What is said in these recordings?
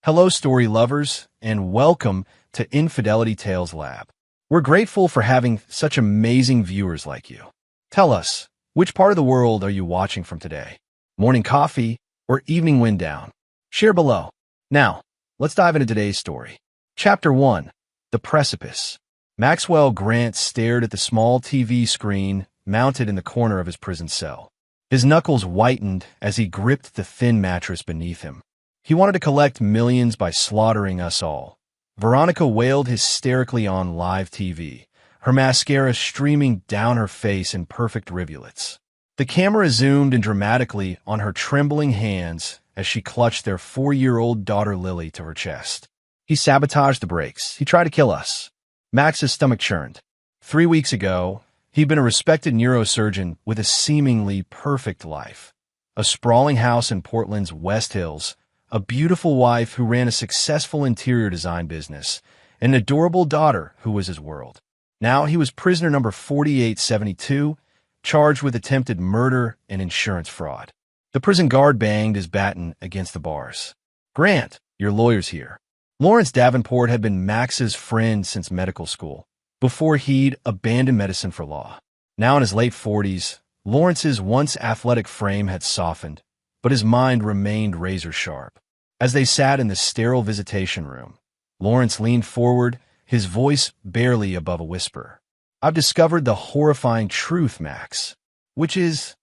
Hello, story lovers, and welcome to Infidelity Tales Lab. We're grateful for having such amazing viewers like you. Tell us, which part of the world are you watching from today? Morning coffee or evening wind down? Share below. Now, let's dive into today's story. Chapter 1. The Precipice. Maxwell Grant stared at the small TV screen mounted in the corner of his prison cell. His knuckles whitened as he gripped the thin mattress beneath him. He wanted to collect millions by slaughtering us all. Veronica wailed hysterically on live TV, her mascara streaming down her face in perfect rivulets. The camera zoomed in dramatically on her trembling hands as she clutched their 4-year-old daughter Lily to her chest. He sabotaged the brakes. He tried to kill us. Max's stomach churned. 3 weeks ago, he'd been a respected neurosurgeon with a seemingly perfect life. A sprawling house in Portland's West Hills, a beautiful wife who ran a successful interior design business, and an adorable daughter who was his world. Now he was prisoner number 4872, charged with attempted murder and insurance fraud. The prison guard banged his baton against the bars. "Grant, your lawyer's here." Lawrence Davenport had been Max's friend since medical school, before he'd abandoned medicine for law. Now in his late 40s, Lawrence's once athletic frame had softened, but his mind remained razor-sharp. As they sat in the sterile visitation room, Lawrence leaned forward, his voice barely above a whisper. "I've discovered the horrifying truth, Max. Which is,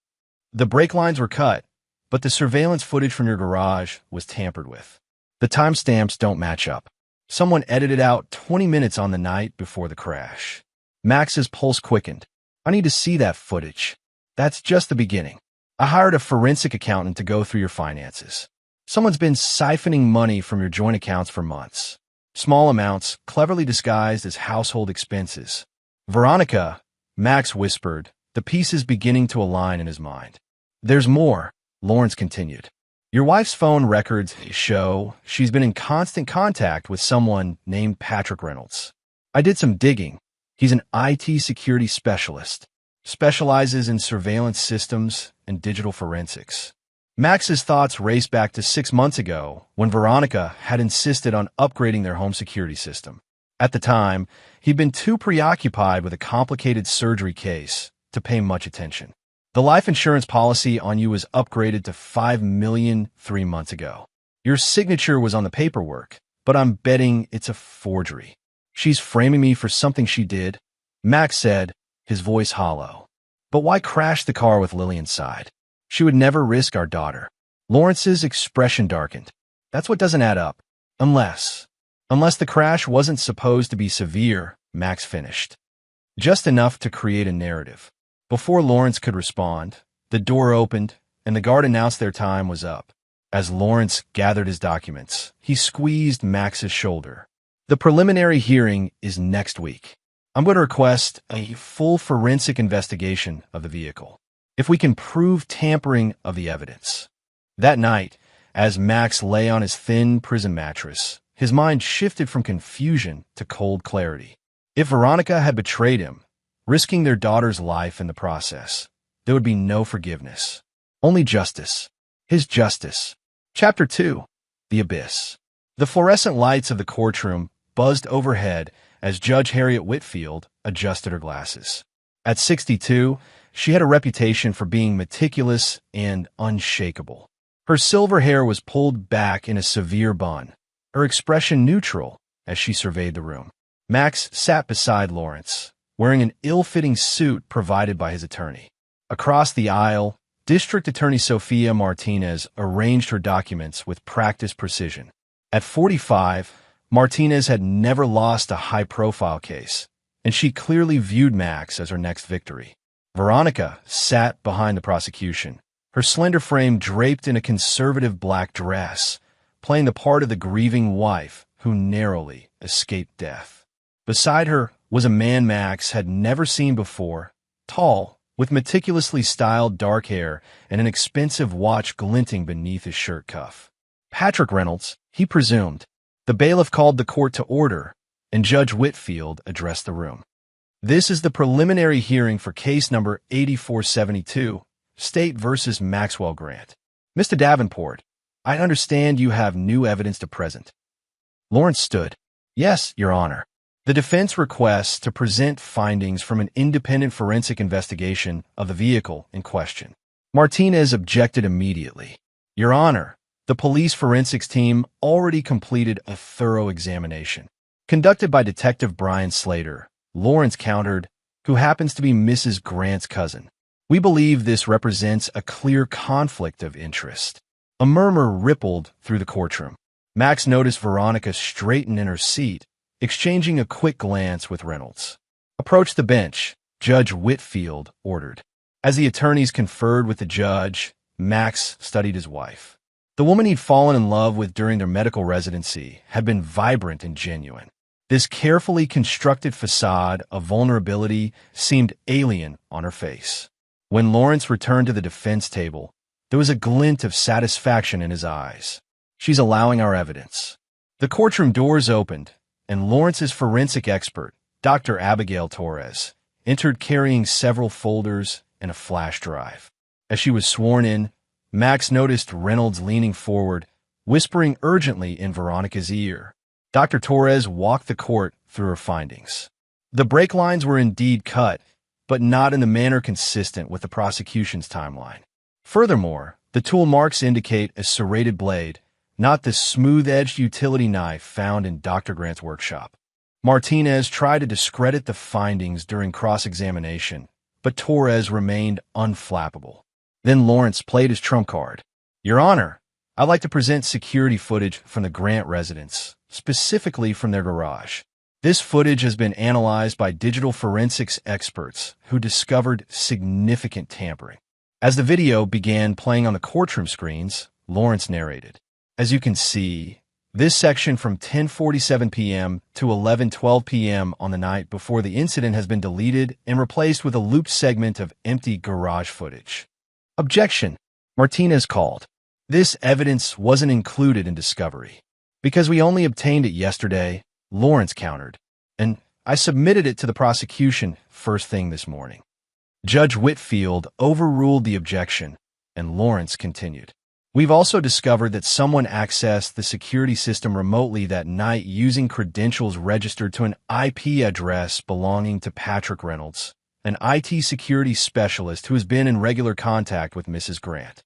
the brake lines were cut, but the surveillance footage from your garage was tampered with. The timestamps don't match up. Someone edited out 20 minutes on the night before the crash." Max's pulse quickened. "I need to see that footage." "That's just the beginning. I hired a forensic accountant to go through your finances. Someone's been siphoning money from your joint accounts for months. Small amounts, cleverly disguised as household expenses." "Veronica," Max whispered, the pieces beginning to align in his mind. "There's more," Lawrence continued. "Your wife's phone records show she's been in constant contact with someone named Patrick Reynolds. I did some digging. He's an IT security specialist, specializes in surveillance systems and digital forensics." Max's thoughts raced back to 6 months ago when Veronica had insisted on upgrading their home security system. At the time, he'd been too preoccupied with a complicated surgery case to pay much attention. "The life insurance policy on you was upgraded to $5 million 3 months ago. Your signature was on the paperwork, but I'm betting it's a forgery. She's framing me for something she did," Max said, his voice hollow. "But why crash the car with Lily inside? She would never risk our daughter." Lawrence's expression darkened. "That's what doesn't add up. Unless the crash wasn't supposed to be severe," Max finished. "Just enough to create a narrative." Before Lawrence could respond, the door opened, and the guard announced their time was up. As Lawrence gathered his documents, he squeezed Max's shoulder. "The preliminary hearing is next week. I'm going to request a full forensic investigation of the vehicle, if we can prove tampering of the evidence." That night, as Max lay on his thin prison mattress, his mind shifted from confusion to cold clarity. If Veronica had betrayed him, risking their daughter's life in the process, there would be no forgiveness. Only justice. His justice. Chapter 2. The Abyss. The fluorescent lights of the courtroom buzzed overhead as Judge Harriet Whitfield adjusted her glasses. At 62, she had a reputation for being meticulous and unshakable. Her silver hair was pulled back in a severe bun, her expression neutral as she surveyed the room. Max sat beside Lawrence, wearing an ill-fitting suit provided by his attorney. Across the aisle, District Attorney Sophia Martinez arranged her documents with practiced precision. At 45, Martinez had never lost a high-profile case, and she clearly viewed Max as her next victory. Veronica sat behind the prosecution, her slender frame draped in a conservative black dress, playing the part of the grieving wife who narrowly escaped death. Beside her was a man Max had never seen before, tall, with meticulously styled dark hair and an expensive watch glinting beneath his shirt cuff. Patrick Reynolds, he presumed. The bailiff called the court to order, and Judge Whitfield addressed the room. "This is the preliminary hearing for case number 8472, State versus Maxwell Grant. Mr. Davenport, I understand you have new evidence to present. Lawrence stood. Yes, Your Honor. The defense requests to present findings from an independent forensic investigation of the vehicle in question. Martinez objected immediately. Your Honor, the police forensics team already completed a thorough examination. Conducted by Detective Brian Slater, Lawrence countered, who happens to be Mrs. Grant's cousin. We believe this represents a clear conflict of interest. A murmur rippled through the courtroom. Max noticed Veronica straighten in her seat, exchanging a quick glance with Reynolds. Approach the bench, Judge Whitfield ordered. As the attorneys conferred with the judge, Max studied his wife. The woman he'd fallen in love with during their medical residency had been vibrant and genuine. This carefully constructed facade of vulnerability seemed alien on her face. When Lawrence returned to the defense table, there was a glint of satisfaction in his eyes. She's allowing our evidence. The courtroom doors opened, and Lawrence's forensic expert, Dr. Abigail Torres, entered carrying several folders and a flash drive. As she was sworn in, Max noticed Reynolds leaning forward, whispering urgently in Veronica's ear. Dr. Torres walked the court through her findings. The brake lines were indeed cut, but not in the manner consistent with the prosecution's timeline. Furthermore, the tool marks indicate a serrated blade, not the smooth-edged utility knife found in Dr. Grant's workshop. Martinez tried to discredit the findings during cross-examination, but Torres remained unflappable. Then Lawrence played his trump card. Your Honor, I'd like to present security footage from the Grant residence, specifically from their garage. This footage has been analyzed by digital forensics experts who discovered significant tampering. As the video began playing on the courtroom screens, Lawrence narrated. As you can see, this section from 10:47 p.m. to 11:12 p.m. on the night before the incident has been deleted and replaced with a looped segment of empty garage footage. Objection, Martinez called. This evidence wasn't included in discovery. Because we only obtained it yesterday, Lawrence countered, and I submitted it to the prosecution first thing this morning. Judge Whitfield overruled the objection, and Lawrence continued. We've also discovered that someone accessed the security system remotely that night using credentials registered to an IP address belonging to Patrick Reynolds, an IT security specialist who has been in regular contact with Mrs. Grant.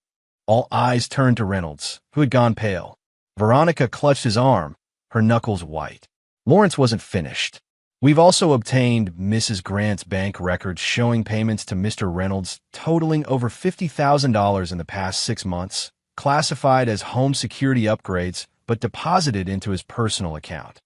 All eyes turned to Reynolds, who had gone pale. Veronica clutched his arm, her knuckles white. Lawrence wasn't finished. We've also obtained Mrs. Grant's bank records showing payments to Mr. Reynolds totaling over $50,000 in the past 6 months, classified as home security upgrades, but deposited into his personal account.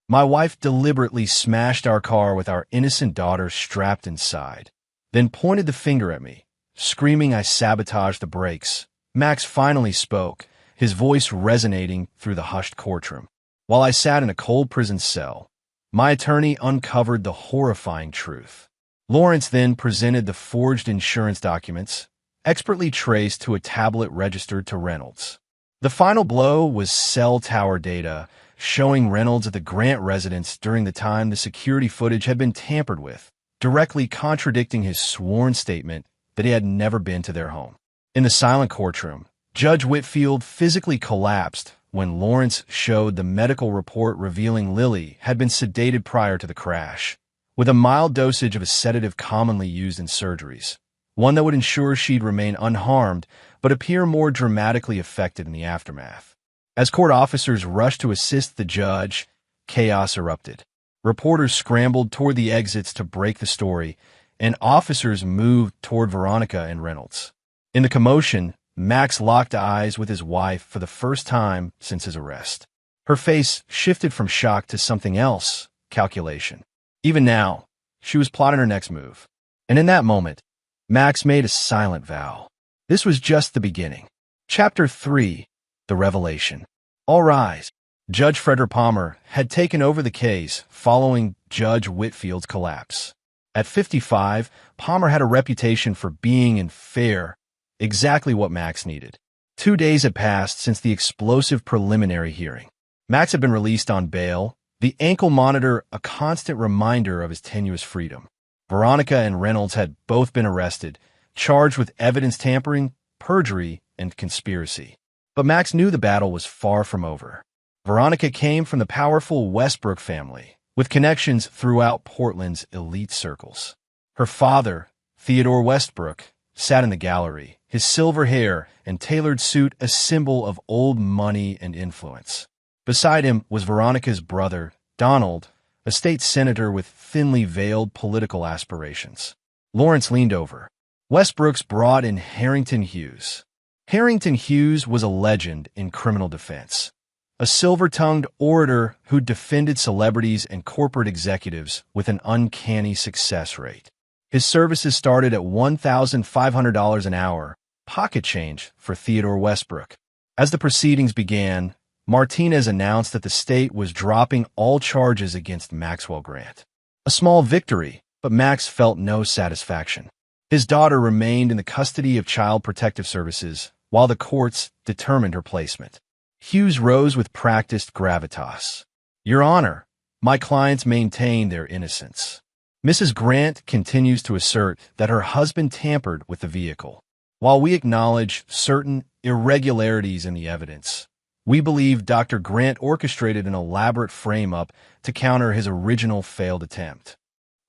My wife deliberately smashed our car with our innocent daughter strapped inside, then pointed the finger at me, screaming I sabotaged the brakes. Max finally spoke, his voice resonating through the hushed courtroom. While I sat in a cold prison cell, my attorney uncovered the horrifying truth. Lawrence then presented the forged insurance documents, expertly traced to a tablet registered to Reynolds. The final blow was cell tower data, showing Reynolds at the Grant residence during the time the security footage had been tampered with, directly contradicting his sworn statement that he had never been to their home. In the silent courtroom, Judge Whitfield physically collapsed when Lawrence showed the medical report revealing Lily had been sedated prior to the crash, with a mild dosage of a sedative commonly used in surgeries, one that would ensure she'd remain unharmed but appear more dramatically affected in the aftermath. As court officers rushed to assist the judge, chaos erupted. Reporters scrambled toward the exits to break the story, and officers moved toward Veronica and Reynolds. In the commotion, Max locked eyes with his wife for the first time since his arrest. Her face shifted from shock to something else, calculation. Even now, she was plotting her next move. And in that moment, Max made a silent vow. This was just the beginning. Chapter 3, The Revelation. All rise. Judge Frederick Palmer had taken over the case following Judge Whitfield's collapse. At 55, Palmer had a reputation for being and fair, exactly what Max needed. 2 days had passed since the explosive preliminary hearing. Max had been released on bail, the ankle monitor a constant reminder of his tenuous freedom. Veronica and Reynolds had both been arrested, charged with evidence tampering, perjury, and conspiracy. But Max knew the battle was far from over. Veronica came from the powerful Westbrook family, with connections throughout Portland's elite circles. Her father, Theodore Westbrook, sat in the gallery, his silver hair and tailored suit a symbol of old money and influence. Beside him was Veronica's brother, Donald, a state senator with thinly veiled political aspirations. Lawrence leaned over. Westbrook's brought in Harrington Hughes. Harrington Hughes was a legend in criminal defense, a silver-tongued orator who defended celebrities and corporate executives with an uncanny success rate. His services started at $1,500 an hour, pocket change for Theodore Westbrook. As the proceedings began, Martinez announced that the state was dropping all charges against Maxwell Grant. A small victory, but Max felt no satisfaction. His daughter remained in the custody of Child Protective Services while the courts determined her placement. Hughes rose with practiced gravitas. Your Honor, my clients maintain their innocence. Mrs. Grant continues to assert that her husband tampered with the vehicle. While we acknowledge certain irregularities in the evidence, we believe Dr. Grant orchestrated an elaborate frame-up to counter his original failed attempt.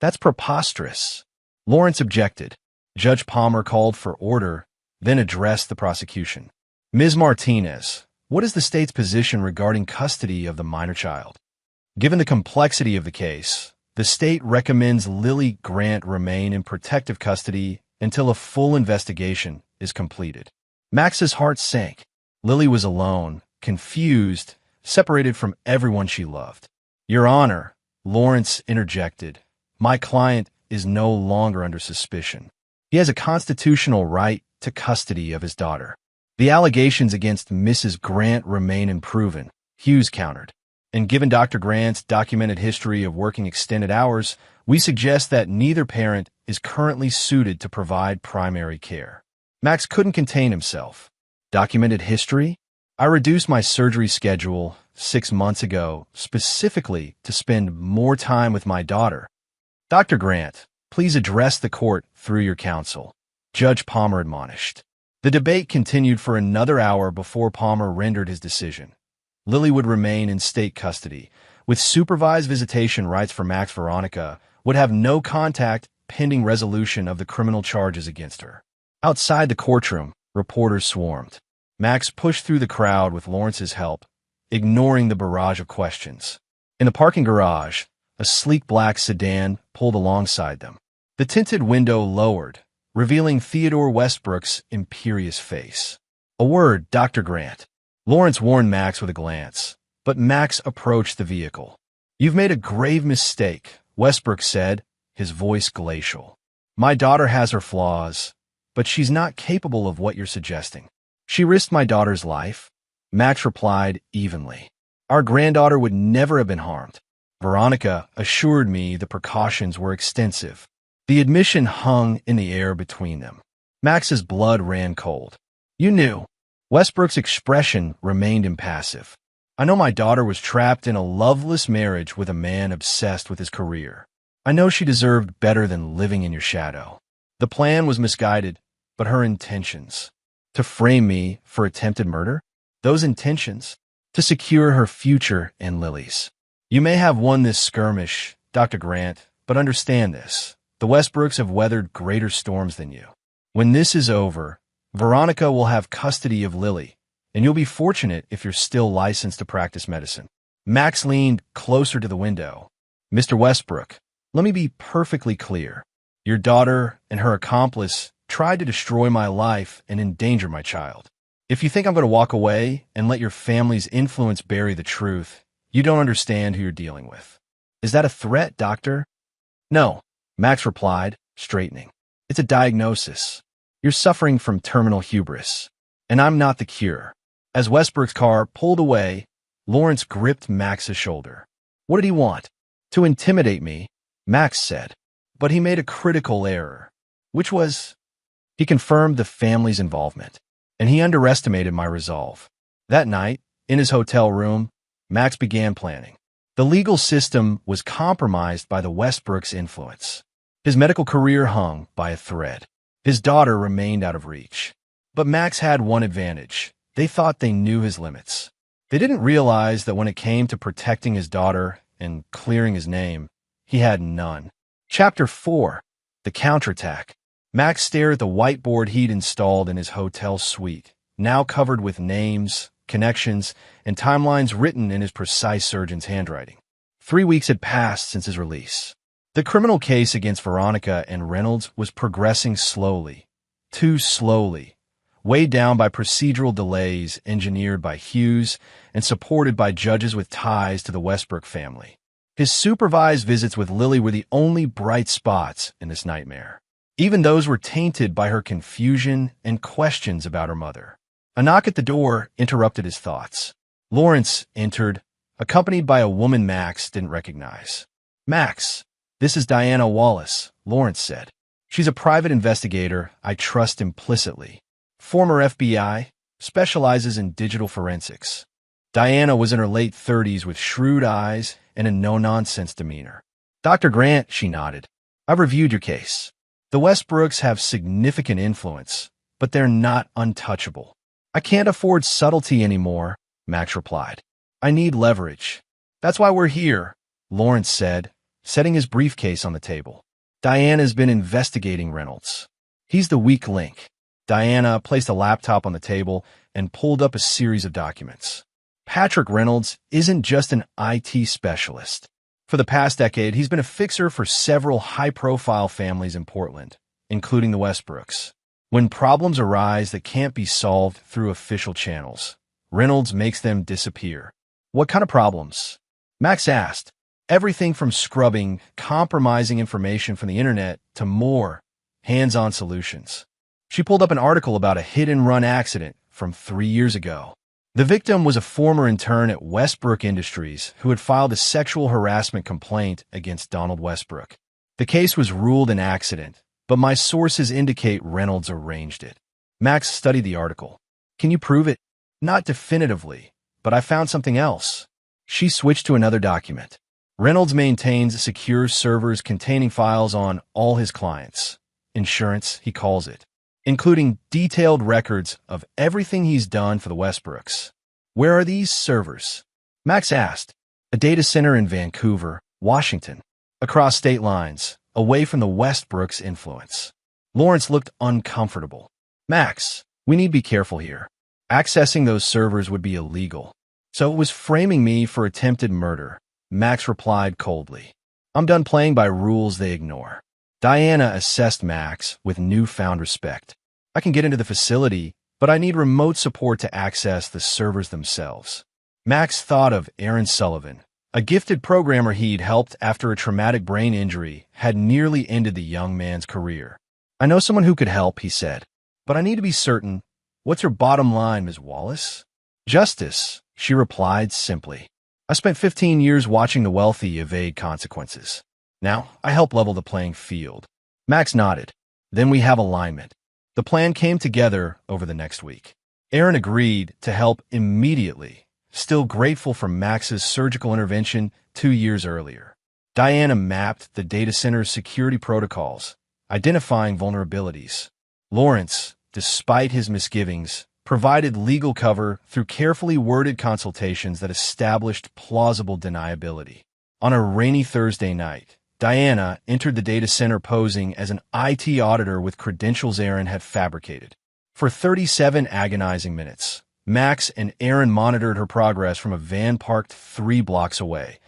That's preposterous. Lawrence objected. Judge Palmer called for order, then addressed the prosecution. Ms. Martinez, what is the state's position regarding custody of the minor child? Given the complexity of the case, the state recommends Lily Grant remain in protective custody until a full investigation is completed. Max's heart sank. Lily was alone, confused, separated from everyone she loved. Your Honor, Lawrence interjected, my client is no longer under suspicion. He has a constitutional right to custody of his daughter. The allegations against Mrs. Grant remain unproven, Hughes countered. And given Dr. Grant's documented history of working extended hours, we suggest that neither parent is currently suited to provide primary care. Max couldn't contain himself. Documented history? I reduced my surgery schedule 6 months ago specifically to spend more time with my daughter. Dr. Grant, please address the court through your counsel, Judge Palmer admonished. The debate continued for another hour before Palmer rendered his decision. Lily would remain in state custody, with supervised visitation rights for Max. Veronica would have no contact pending resolution of the criminal charges against her. Outside the courtroom, reporters swarmed. Max pushed through the crowd with Lawrence's help, ignoring the barrage of questions. In the parking garage, a sleek black sedan pulled alongside them. The tinted window lowered, revealing Theodore Westbrook's imperious face. A word, Dr. Grant. Lawrence warned Max with a glance, but Max approached the vehicle. You've made a grave mistake, Westbrook said, his voice glacial. My daughter has her flaws, but she's not capable of what you're suggesting. She risked my daughter's life, Max replied evenly. Our granddaughter would never have been harmed. Veronica assured me the precautions were extensive. The admission hung in the air between them. Max's blood ran cold. You knew. Westbrook's expression remained impassive. I know my daughter was trapped in a loveless marriage with a man obsessed with his career. I know she deserved better than living in your shadow. The plan was misguided, but her intentions, to frame me for attempted murder, those intentions, to secure her future and Lily's. You may have won this skirmish, Dr. Grant, but understand this. The Westbrooks have weathered greater storms than you. When this is over, Veronica will have custody of Lily, and you'll be fortunate if you're still licensed to practice medicine. Max leaned closer to the window. Mr. Westbrook, let me be perfectly clear. Your daughter and her accomplice tried to destroy my life and endanger my child. If you think I'm going to walk away and let your family's influence bury the truth, you don't understand who you're dealing with. Is that a threat, doctor? No, Max replied, straightening. It's a diagnosis. You're suffering from terminal hubris, and I'm not the cure. As Westbrook's car pulled away, Lawrence gripped Max's shoulder. What did he want? To intimidate me, Max said. But he made a critical error, which was, he confirmed the family's involvement, and he underestimated my resolve. That night, in his hotel room, Max began planning. The legal system was compromised by the Westbrooks' influence. His medical career hung by a thread. His daughter remained out of reach. But Max had one advantage. They thought they knew his limits. They didn't realize that when it came to protecting his daughter and clearing his name, he had none. Chapter 4. The Counterattack. Max stared at the whiteboard he'd installed in his hotel suite, now covered with names, connections, and timelines written in his precise surgeon's handwriting. 3 weeks had passed since his release. The criminal case against Veronica and Reynolds was progressing slowly, too slowly, weighed down by procedural delays engineered by Hughes and supported by judges with ties to the Westbrook family. His supervised visits with Lily were the only bright spots in this nightmare. Even those were tainted by her confusion and questions about her mother. A knock at the door interrupted his thoughts. Lawrence entered, accompanied by a woman Max didn't recognize. "Max, this is Diana Wallace," Lawrence said. "She's a private investigator I trust implicitly. Former FBI, specializes in digital forensics." Diana was in her late 30s with shrewd eyes and a no-nonsense demeanor. "Dr. Grant," she nodded, "I've reviewed your case. The Westbrooks have significant influence, but they're not untouchable." "I can't afford subtlety anymore," Max replied. "I need leverage." "That's why we're here," Lawrence said, setting his briefcase on the table. "Diana's been investigating Reynolds. He's the weak link." Diana placed a laptop on the table and pulled up a series of documents. "Patrick Reynolds isn't just an IT specialist. For the past decade, he's been a fixer for several high-profile families in Portland, including the Westbrooks. When problems arise that can't be solved through official channels, Reynolds makes them disappear." "What kind of problems?" Max asked. "Everything from scrubbing, compromising information from the internet to more hands-on solutions." She pulled up an article about a hit-and-run accident from 3 years ago. The victim was a former intern at Westbrook Industries who had filed a sexual harassment complaint against Donald Westbrook. "The case was ruled an accident, but my sources indicate Reynolds arranged it." Max studied the article. "Can you prove it?" "Not definitively, but I found something else." She switched to another document. "Reynolds maintains secure servers containing files on all his clients. Insurance, he calls it, including detailed records of everything he's done for the Westbrooks." "Where are these servers?" Max asked. "A data center in Vancouver, Washington, across state lines, away from the Westbrooks' influence." Lawrence looked uncomfortable. "Max, we need to be careful here. Accessing those servers would be illegal." "So it was framing me for attempted murder," Max replied coldly. "I'm done playing by rules they ignore." Diana assessed Max with newfound respect. "I can get into the facility, but I need remote support to access the servers themselves." Max thought of Aaron Sullivan, a gifted programmer he'd helped after a traumatic brain injury had nearly ended the young man's career. "I know someone who could help," he said, "but I need to be certain. What's your bottom line, Ms. Wallace?" "Justice," she replied simply. "I spent 15 years watching the wealthy evade consequences. Now, I help level the playing field." Max nodded. "Then we have alignment." The plan came together over the next week. Aaron agreed to help immediately, still grateful for Max's surgical intervention 2 years earlier. Diana mapped the data center's security protocols, identifying vulnerabilities. Lawrence, despite his misgivings, provided legal cover through carefully worded consultations that established plausible deniability. On a rainy Thursday night, Diana entered the data center posing as an IT auditor with credentials Aaron had fabricated. For 37 agonizing minutes, Max and Aaron monitored her progress from a van parked 3 blocks away,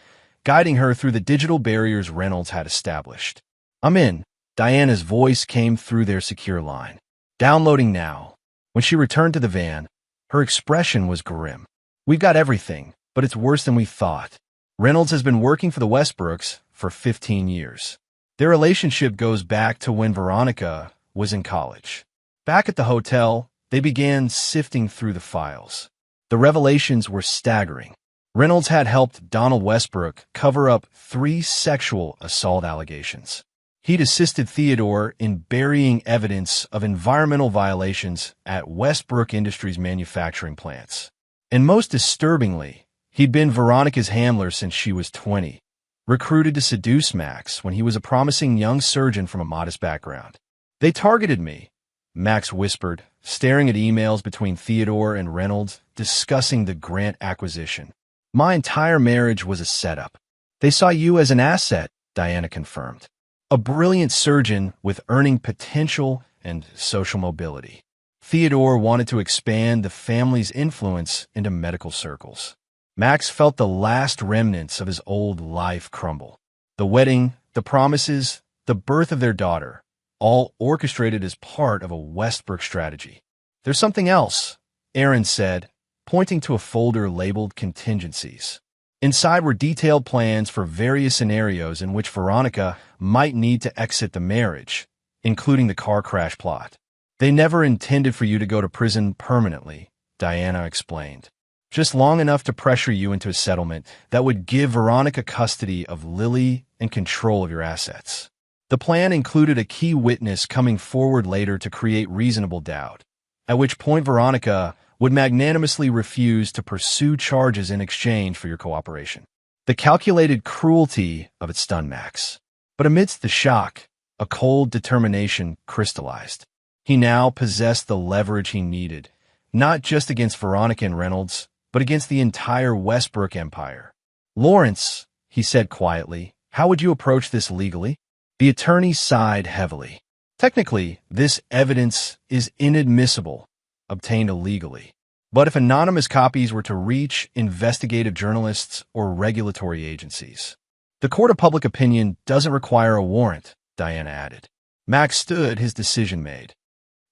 guiding her through the digital barriers Reynolds had established. "I'm in," Diana's voice came through their secure line. "Downloading now." When she returned to the van, her expression was grim. "We've got everything, but it's worse than we thought. Reynolds has been working for the Westbrooks for 15 years. Their relationship goes back to when Veronica was in college. Back at the hotel, they began sifting through the files. The revelations were staggering. Reynolds had helped Donald Westbrook cover up 3 sexual assault allegations. He'd assisted Theodore in burying evidence of environmental violations at Westbrook Industries manufacturing plants. And most disturbingly, he'd been Veronica's handler since she was 20, recruited to seduce Max when he was a promising young surgeon from a modest background. "They targeted me," Max whispered, staring at emails between Theodore and Reynolds discussing the Grant acquisition. My entire marriage was a setup. They saw you as an asset, Diana confirmed. A brilliant surgeon with earning potential and social mobility. Theodore wanted to expand the family's influence into medical circles. Max felt the last remnants of his old life crumble. The wedding, the promises, the birth of their daughter, all orchestrated as part of a Westbrook strategy. There's something else, Aaron said, pointing to a folder labeled contingencies. Inside were detailed plans for various scenarios in which Veronica might need to exit the marriage, including the car crash plot. They never intended for you to go to prison permanently, Diana explained. Just long enough to pressure you into a settlement that would give Veronica custody of Lily and control of your assets. The plan included a key witness coming forward later to create reasonable doubt, at which point Veronica would magnanimously refuse to pursue charges in exchange for your cooperation. The calculated cruelty of it stunned Max. But amidst the shock, a cold determination crystallized. He now possessed the leverage he needed, not just against Veronica and Reynolds, but against the entire Westbrook empire. Lawrence, he said quietly, how would you approach this legally? The attorney sighed heavily. Technically, this evidence is inadmissible, obtained illegally. But if anonymous copies were to reach investigative journalists or regulatory agencies, the court of public opinion doesn't require a warrant, Diana added. Max stood, his decision made.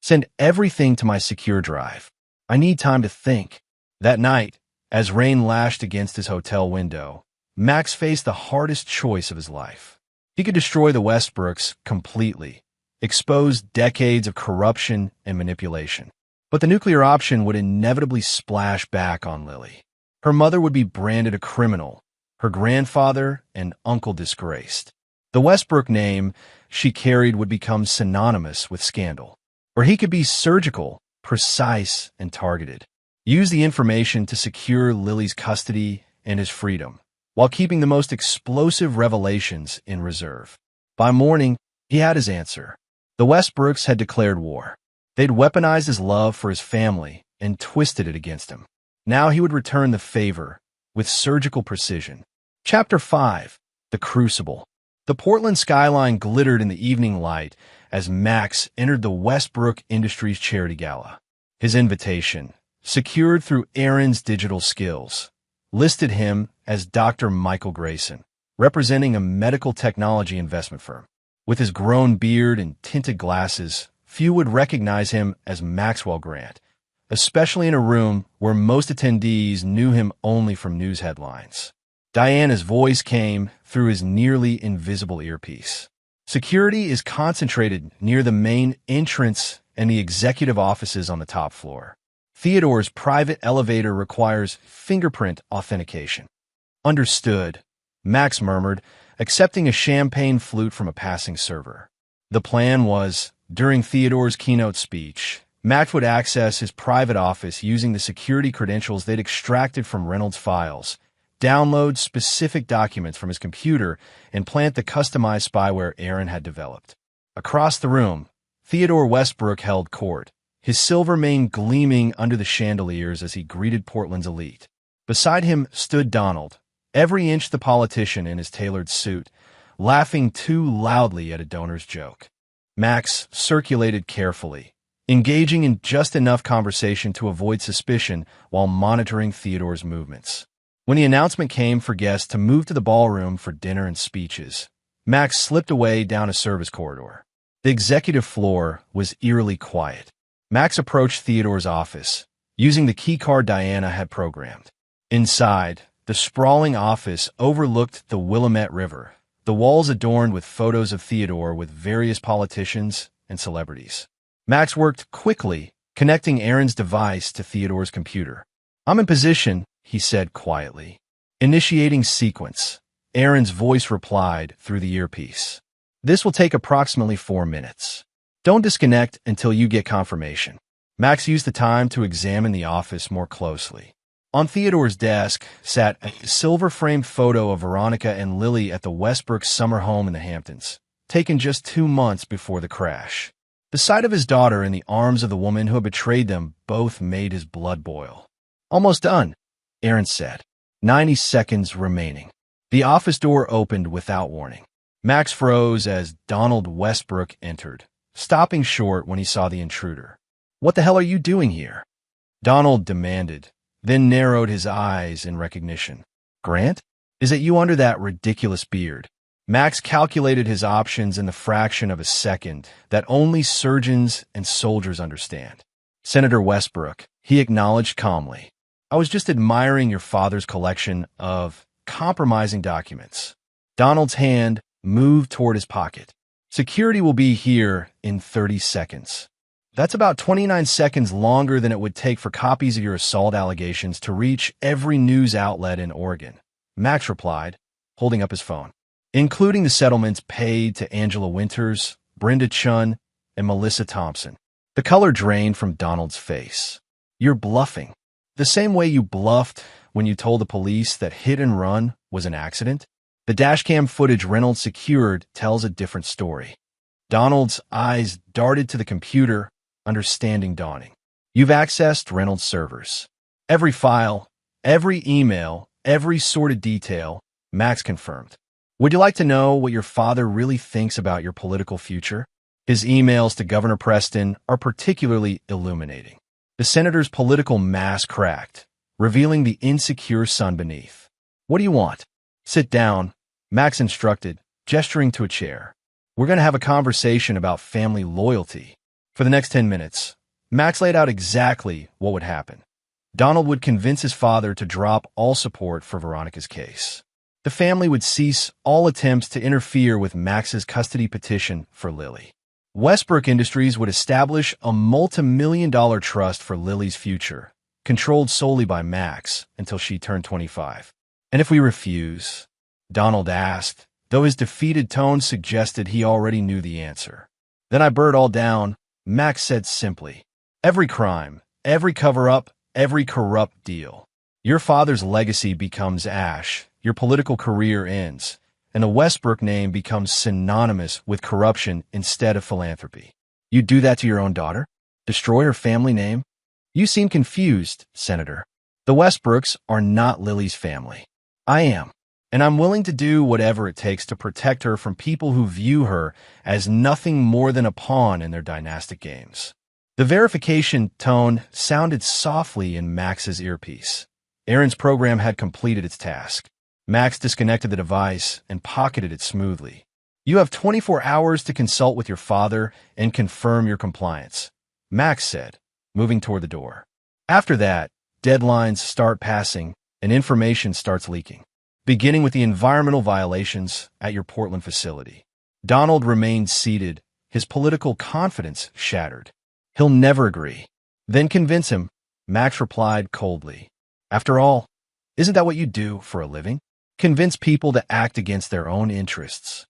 Send everything to my secure drive. I need time to think. That night, as rain lashed against his hotel window, Max faced the hardest choice of his life. He could destroy the Westbrooks completely, expose decades of corruption and manipulation. But the nuclear option would inevitably splash back on Lily. Her mother would be branded a criminal, her grandfather and uncle disgraced. The Westbrook name she carried would become synonymous with scandal. Or he could be surgical, precise, and targeted. Use the information to secure Lily's custody and his freedom, while keeping the most explosive revelations in reserve. By morning, he had his answer. The Westbrooks had declared war. They'd weaponized his love for his family and twisted it against him. Now he would return the favor with surgical precision. Chapter 5. The Crucible. The Portland skyline glittered in the evening light as Max entered the Westbrook Industries Charity Gala. His invitation, secured through Aaron's digital skills, listed him as Dr. Michael Grayson, representing a medical technology investment firm. With his grown beard and tinted glasses, few would recognize him as Maxwell Grant, especially in a room where most attendees knew him only from news headlines. Diana's voice came through his nearly invisible earpiece. Security is concentrated near the main entrance and the executive offices on the top floor. Theodore's private elevator requires fingerprint authentication. Understood, Max murmured, accepting a champagne flute from a passing server. The plan was, during Theodore's keynote speech, Max would access his private office using the security credentials they'd extracted from Reynolds' files, download specific documents from his computer, and plant the customized spyware Aaron had developed. Across the room, Theodore Westbrook held court, his silver mane gleaming under the chandeliers as he greeted Portland's elite. Beside him stood Donald, every inch the politician in his tailored suit, laughing too loudly at a donor's joke. Max circulated carefully, engaging in just enough conversation to avoid suspicion while monitoring Theodore's movements. When the announcement came for guests to move to the ballroom for dinner and speeches, Max slipped away down a service corridor. The executive floor was eerily quiet. Max approached Theodore's office, using the keycard Diana had programmed. Inside, the sprawling office overlooked the Willamette River, the walls adorned with photos of Theodore with various politicians and celebrities. Max worked quickly, connecting Aaron's device to Theodore's computer. I'm in position, he said quietly. Initiating sequence, Aaron's voice replied through the earpiece. This will take approximately 4 minutes. Don't disconnect until you get confirmation. Max used the time to examine the office more closely. On Theodore's desk sat a silver-framed photo of Veronica and Lily at the Westbrook summer home in the Hamptons, taken just 2 months before the crash. The The sight of his daughter in the arms of the woman who had betrayed them both made his blood boil. "Almost done," Aaron said. 90 seconds remaining. The office door opened without warning. Max froze as Donald Westbrook entered, stopping short when he saw the intruder. "What the hell are you doing here?" Donald demanded, then narrowed his eyes in recognition. "Grant? Is it you under that ridiculous beard?" Max calculated his options in the fraction of a second that only surgeons and soldiers understand. "Senator Westbrook," he acknowledged calmly, "I was just admiring your father's collection of compromising documents." Donald's hand moved toward his pocket. "Security will be here in 30 seconds. That's about 29 seconds longer than it would take for copies of your assault allegations to reach every news outlet in Oregon," Max replied, holding up his phone. "Including the settlements paid to Angela Winters, Brenda Chun, and Melissa Thompson." The color drained from Donald's face. "You're bluffing. The same way you bluffed when you told the police that Hit and Run was an accident. The dashcam footage Reynolds secured tells a different story." Donald's eyes darted to the computer, understanding dawning. "You've accessed Reynolds' servers. Every file, every email, every sordid detail," Max confirmed. "Would you like to know what your father really thinks about your political future?" His emails to Governor Preston are particularly illuminating. The senator's political mask cracked, revealing the insecure son beneath. "What do you want?" "Sit down," Max instructed, gesturing to a chair. "We're going to have a conversation about family loyalty." For the next 10 minutes, Max laid out exactly what would happen. Donald would convince his father to drop all support for Veronica's case. The family would cease all attempts to interfere with Max's custody petition for Lily. Westbrook Industries would establish a multi-million-dollar trust for Lily's future, controlled solely by Max until she turned 25. "And if we refuse?" Donald asked, though his defeated tone suggested he already knew the answer. "Then I burn it all down," Max said simply. "Every crime, every cover-up, every corrupt deal. Your father's legacy becomes ash, your political career ends, and the Westbrook name becomes synonymous with corruption instead of philanthropy. You do that to your own daughter? Destroy her family name? You seem confused, Senator. The Westbrooks are not Lily's family. I am, and I'm willing to do whatever it takes to protect her from people who view her as nothing more than a pawn in their dynastic games." The verification tone sounded softly in Max's earpiece. Aaron's program had completed its task. Max disconnected the device and pocketed it smoothly. "You have 24 hours to consult with your father and confirm your compliance," Max said, moving toward the door. "After that, deadlines start passing and information starts leaking, beginning with the environmental violations at your Portland facility." Donald remained seated, his political confidence shattered. "He'll never agree." "Then convince him," Max replied coldly. "After all, isn't that what you do for a living? Convince people to act against their own interests."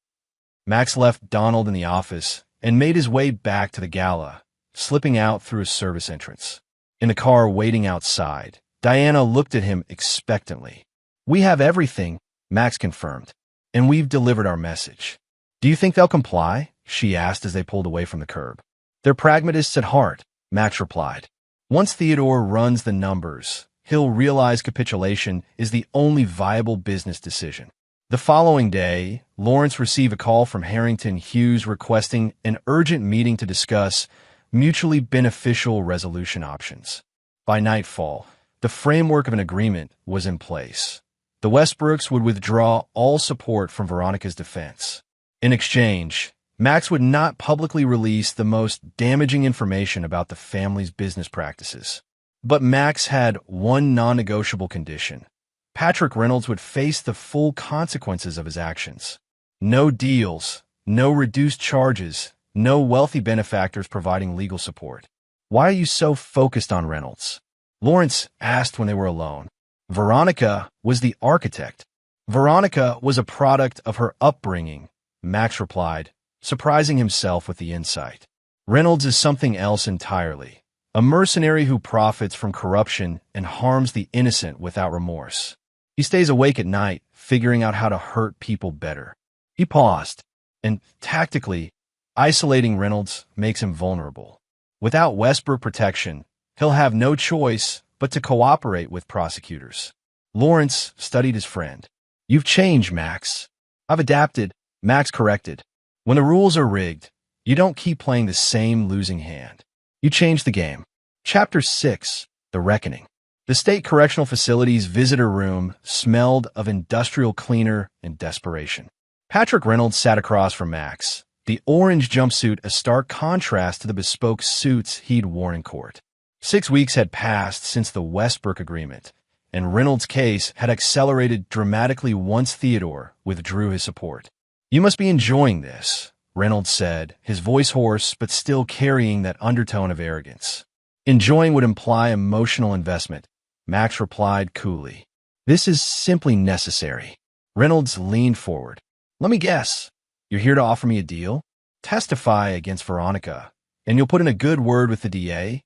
Max left Donald in the office and made his way back to the gala, slipping out through a service entrance. In the car waiting outside, Diana looked at him expectantly. "We have everything," Max confirmed, "and we've delivered our message." "Do you think they'll comply?" she asked as they pulled away from the curb. "They're pragmatists at heart," Max replied. "Once Theodore runs the numbers, he'll realize capitulation is the only viable business decision." The following day, Lawrence received a call from Harrington Hughes requesting an urgent meeting to discuss mutually beneficial resolution options. By nightfall, the framework of an agreement was in place. The Westbrooks would withdraw all support from Veronica's defense. In exchange, Max would not publicly release the most damaging information about the family's business practices. But Max had one non-negotiable condition. Patrick Reynolds would face the full consequences of his actions. No deals, no reduced charges, no wealthy benefactors providing legal support. "Why are you so focused on Reynolds?" Lawrence asked when they were alone. "Veronica was the architect. Veronica was a product of her upbringing," Max replied, surprising himself with the insight. "Reynolds is something else entirely. A mercenary who profits from corruption and harms the innocent without remorse. He stays awake at night, figuring out how to hurt people better." He paused, and tactically, Isolating Reynolds makes him vulnerable. Without Westbrook protection, he'll have no choice but to cooperate with prosecutors. Lawrence studied his friend. "You've changed, Max." "I've adapted," Max corrected. "When the rules are rigged, you don't keep playing the same losing hand. You change the game." Chapter 6: The Reckoning. The state correctional facility's visitor room smelled of industrial cleaner and desperation. Patrick Reynolds sat across from Max, the orange jumpsuit a stark contrast to the bespoke suits he'd worn in court. 6 weeks had passed since the Westbrook agreement, and Reynolds' case had accelerated dramatically once Theodore withdrew his support. "You must be enjoying this," Reynolds said, his voice hoarse but still carrying that undertone of arrogance. "Enjoying would imply emotional investment," Max replied coolly. "This is simply necessary." Reynolds leaned forward. "Let me guess. You're here to offer me a deal? Testify against Veronica, and you'll put in a good word with the DA?"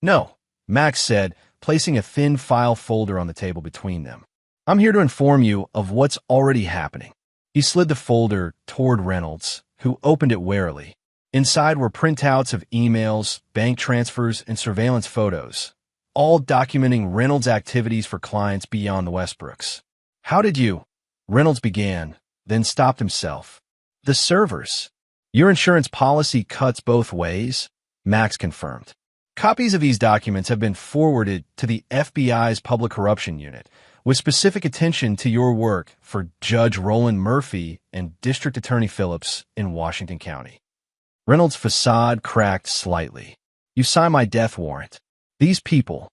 "No," Max said, placing a thin file folder on the table between them. "I'm here to inform you of what's already happening." He slid the folder toward Reynolds, who opened it warily. Inside were printouts of emails, bank transfers, and surveillance photos, all documenting Reynolds' activities for clients beyond the Westbrooks. "How did you?" Reynolds began, then stopped himself. "The servers. Your insurance policy cuts both ways," Max confirmed. "Copies of these documents have been forwarded to the FBI's Public Corruption Unit, with specific attention to your work for Judge Roland Murphy and District Attorney Phillips in Washington County." Reynolds' facade cracked slightly. "You sign my death warrant. These people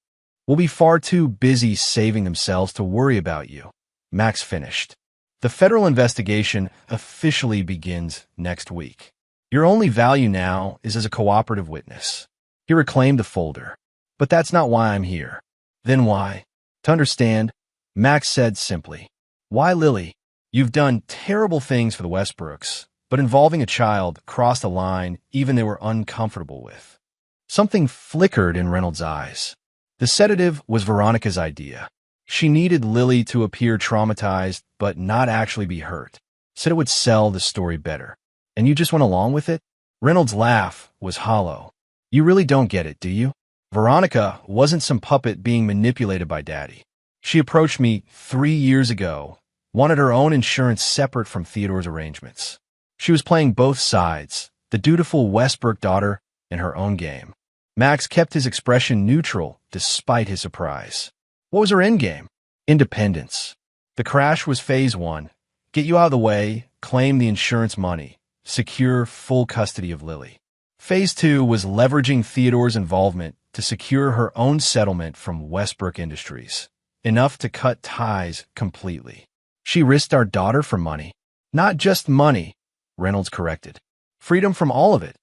will be far too busy saving themselves to worry about you," Max finished. "The federal investigation officially begins next week. Your only value now is as a cooperative witness." He reclaimed the folder. "But that's not why I'm here." "Then why?" "To understand," Max said simply. "Why Lily? You've done terrible things for the Westbrooks, but involving a child crossed a line even they were uncomfortable with." Something flickered in Reynolds' eyes. The sedative was Veronica's idea. She needed Lily to appear traumatized but not actually be hurt. Said it would sell the story better. "And you just went along with it?" Reynolds' laugh was hollow. "You really don't get it, do you? Veronica wasn't some puppet being manipulated by Daddy. She approached me 3 years ago, wanted her own insurance separate from Theodore's arrangements. She was playing both sides, the dutiful Westbrook daughter and her own game." Max kept his expression neutral despite his surprise. "What was her endgame?" "Independence. The crash was phase 1. Get you out of the way, claim the insurance money, secure full custody of Lily. Phase 2 was leveraging Theodore's involvement to secure her own settlement from Westbrook Industries, enough to cut ties completely. She risked our daughter for money." "Not just money," Reynolds corrected. "Freedom from all of it.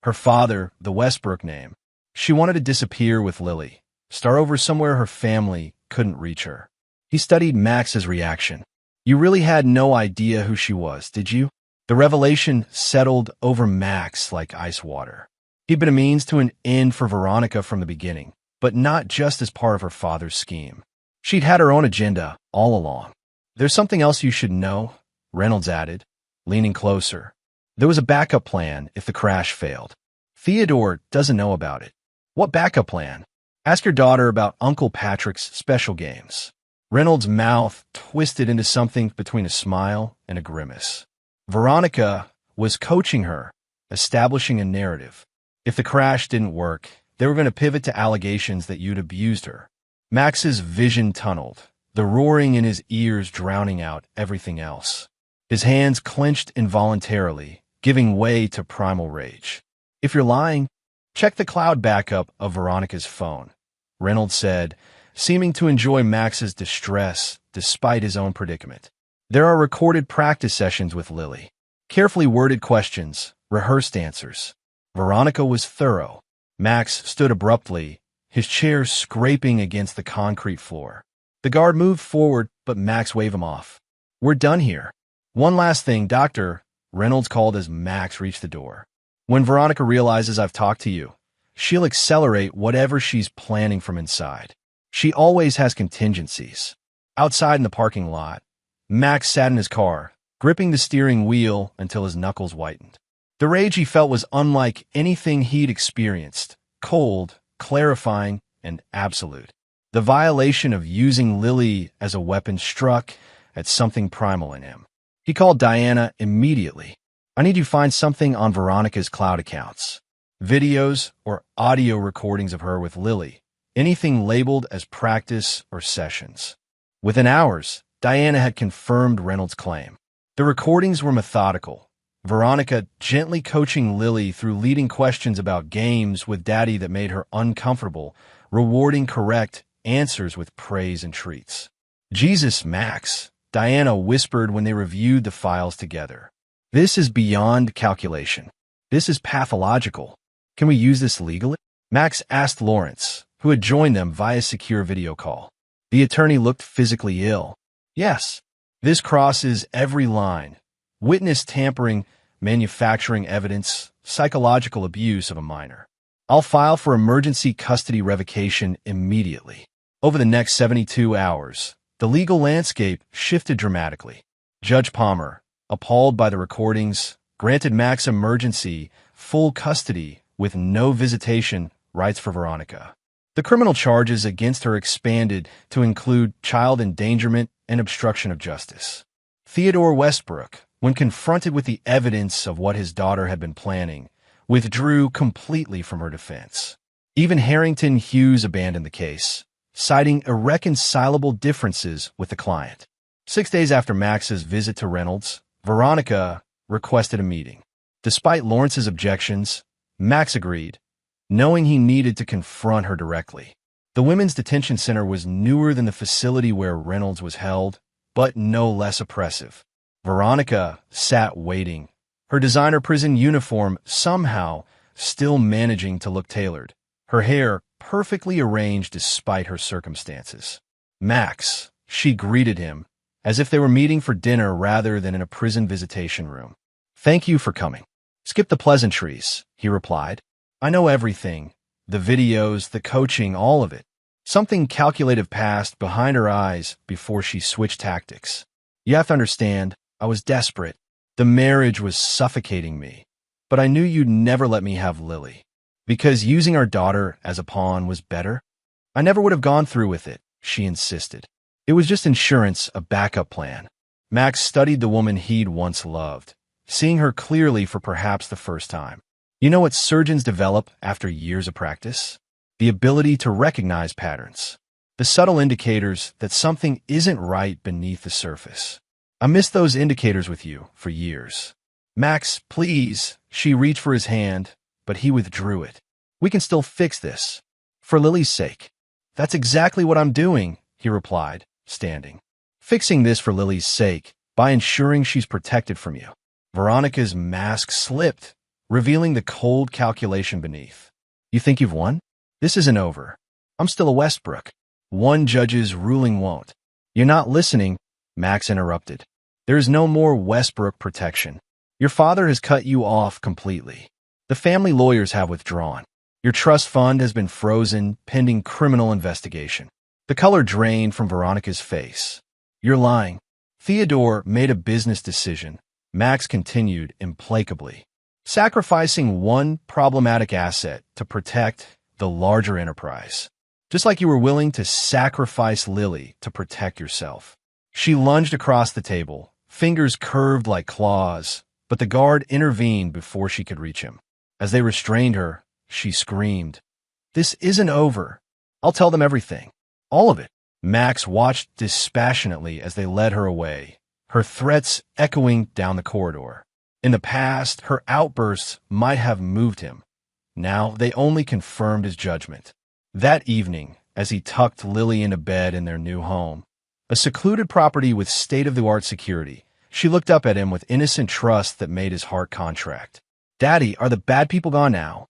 Her father, the Westbrook name. She wanted to disappear with Lily, start over somewhere her family couldn't reach her." He studied Max's reaction. "You really had no idea who she was, did you?" The revelation settled over Max like ice water. He'd been a means to an end for Veronica from the beginning, but not just as part of her father's scheme. She'd had her own agenda all along. "There's something else you should know," Reynolds added, leaning closer. "There was a backup plan if the crash failed. Theodore doesn't know about it." "What backup plan?" "Ask your daughter about Uncle Patrick's special games." Reynolds' mouth twisted into something between a smile and a grimace. Veronica was coaching her, establishing a narrative. If the crash didn't work, they were going to pivot to allegations that you'd abused her. Max's vision tunneled, the roaring in his ears drowning out everything else. His hands clenched involuntarily, giving way to primal rage. "If you're lying, check the cloud backup of Veronica's phone," Reynolds said, seeming to enjoy Max's distress despite his own predicament. "There are recorded practice sessions with Lily. Carefully worded questions, rehearsed answers." Veronica was thorough. Max stood abruptly, his chair scraping against the concrete floor. The guard moved forward, but Max waved him off. "We're done here. One last thing, Doctor," Reynolds called as Max reached the door. "When Veronica realizes I've talked to you, she'll accelerate whatever she's planning from inside. She always has contingencies." Outside in the parking lot, Max sat in his car, gripping the steering wheel until his knuckles whitened. The rage he felt was unlike anything he'd experienced, cold, clarifying, and absolute. The violation of using Lily as a weapon struck at something primal in him. He called Diana immediately. I need you to find something on Veronica's cloud accounts. Videos or audio recordings of her with Lily. Anything labeled as practice or sessions. Within hours, Diana had confirmed Reynolds' claim. The recordings were methodical. Veronica gently coaching Lily through leading questions about games with Daddy that made her uncomfortable, rewarding correct answers with praise and treats. Jesus, Max, Diana whispered when they reviewed the files together. This is beyond calculation. This is pathological. Can we use this legally? Max asked Lawrence, who had joined them via secure video call. The attorney looked physically ill. Yes, this crosses every line. Witness tampering, manufacturing evidence, psychological abuse of a minor. I'll file for emergency custody revocation immediately. Over the next 72 hours, the legal landscape shifted dramatically. Judge Palmer, appalled by the recordings, granted Max emergency, full custody with no visitation rights for Veronica. The criminal charges against her expanded to include child endangerment and obstruction of justice. Theodore Westbrook, when confronted with the evidence of what his daughter had been planning, withdrew completely from her defense. Even Harrington Hughes abandoned the case, citing irreconcilable differences with the client. 6 days after Max's visit to Reynolds, Veronica requested a meeting. Despite Lawrence's objections, Max agreed, knowing he needed to confront her directly. The Women's Detention Center was newer than the facility where Reynolds was held, but no less oppressive. Veronica sat waiting, her designer prison uniform somehow still managing to look tailored, her hair perfectly arranged despite her circumstances. Max, she greeted him, as if they were meeting for dinner rather than in a prison visitation room. Thank you for coming. Skip the pleasantries, he replied. I know everything, the videos, the coaching, all of it. Something calculative passed behind her eyes before she switched tactics. You have to understand, I was desperate. The marriage was suffocating me. But I knew you'd never let me have Lily. Because using our daughter as a pawn was better? I never would have gone through with it, she insisted. It was just insurance, a backup plan. Max studied the woman he'd once loved, seeing her clearly for perhaps the first time. You know what surgeons develop after years of practice? The ability to recognize patterns. The subtle indicators that something isn't right beneath the surface. I missed those indicators with you for years. Max, please. She reached for his hand, but he withdrew it. We can still fix this. For Lily's sake. That's exactly what I'm doing, he replied, standing. Fixing this for Lily's sake, by ensuring she's protected from you. Veronica's mask slipped, revealing the cold calculation beneath. You think you've won? This isn't over. I'm still a Westbrook. One judge's ruling won't. You're not listening, Max interrupted. There is no more Westbrook protection. Your father has cut you off completely. The family lawyers have withdrawn. Your trust fund has been frozen pending criminal investigation. The color drained from Veronica's face. You're lying. Theodore made a business decision, Max continued implacably. Sacrificing one problematic asset to protect the larger enterprise. Just like you were willing to sacrifice Lily to protect yourself. She lunged across the table, fingers curved like claws, but the guard intervened before she could reach him. As they restrained her, she screamed, "This isn't over. I'll tell them everything. All of it." Max watched dispassionately as they led her away, her threats echoing down the corridor. In the past, her outbursts might have moved him. Now they only confirmed his judgment. That evening, as he tucked Lily into bed in their new home, a secluded property with state-of-the-art security, she looked up at him with innocent trust that made his heart contract. "Daddy, are the bad people gone now?"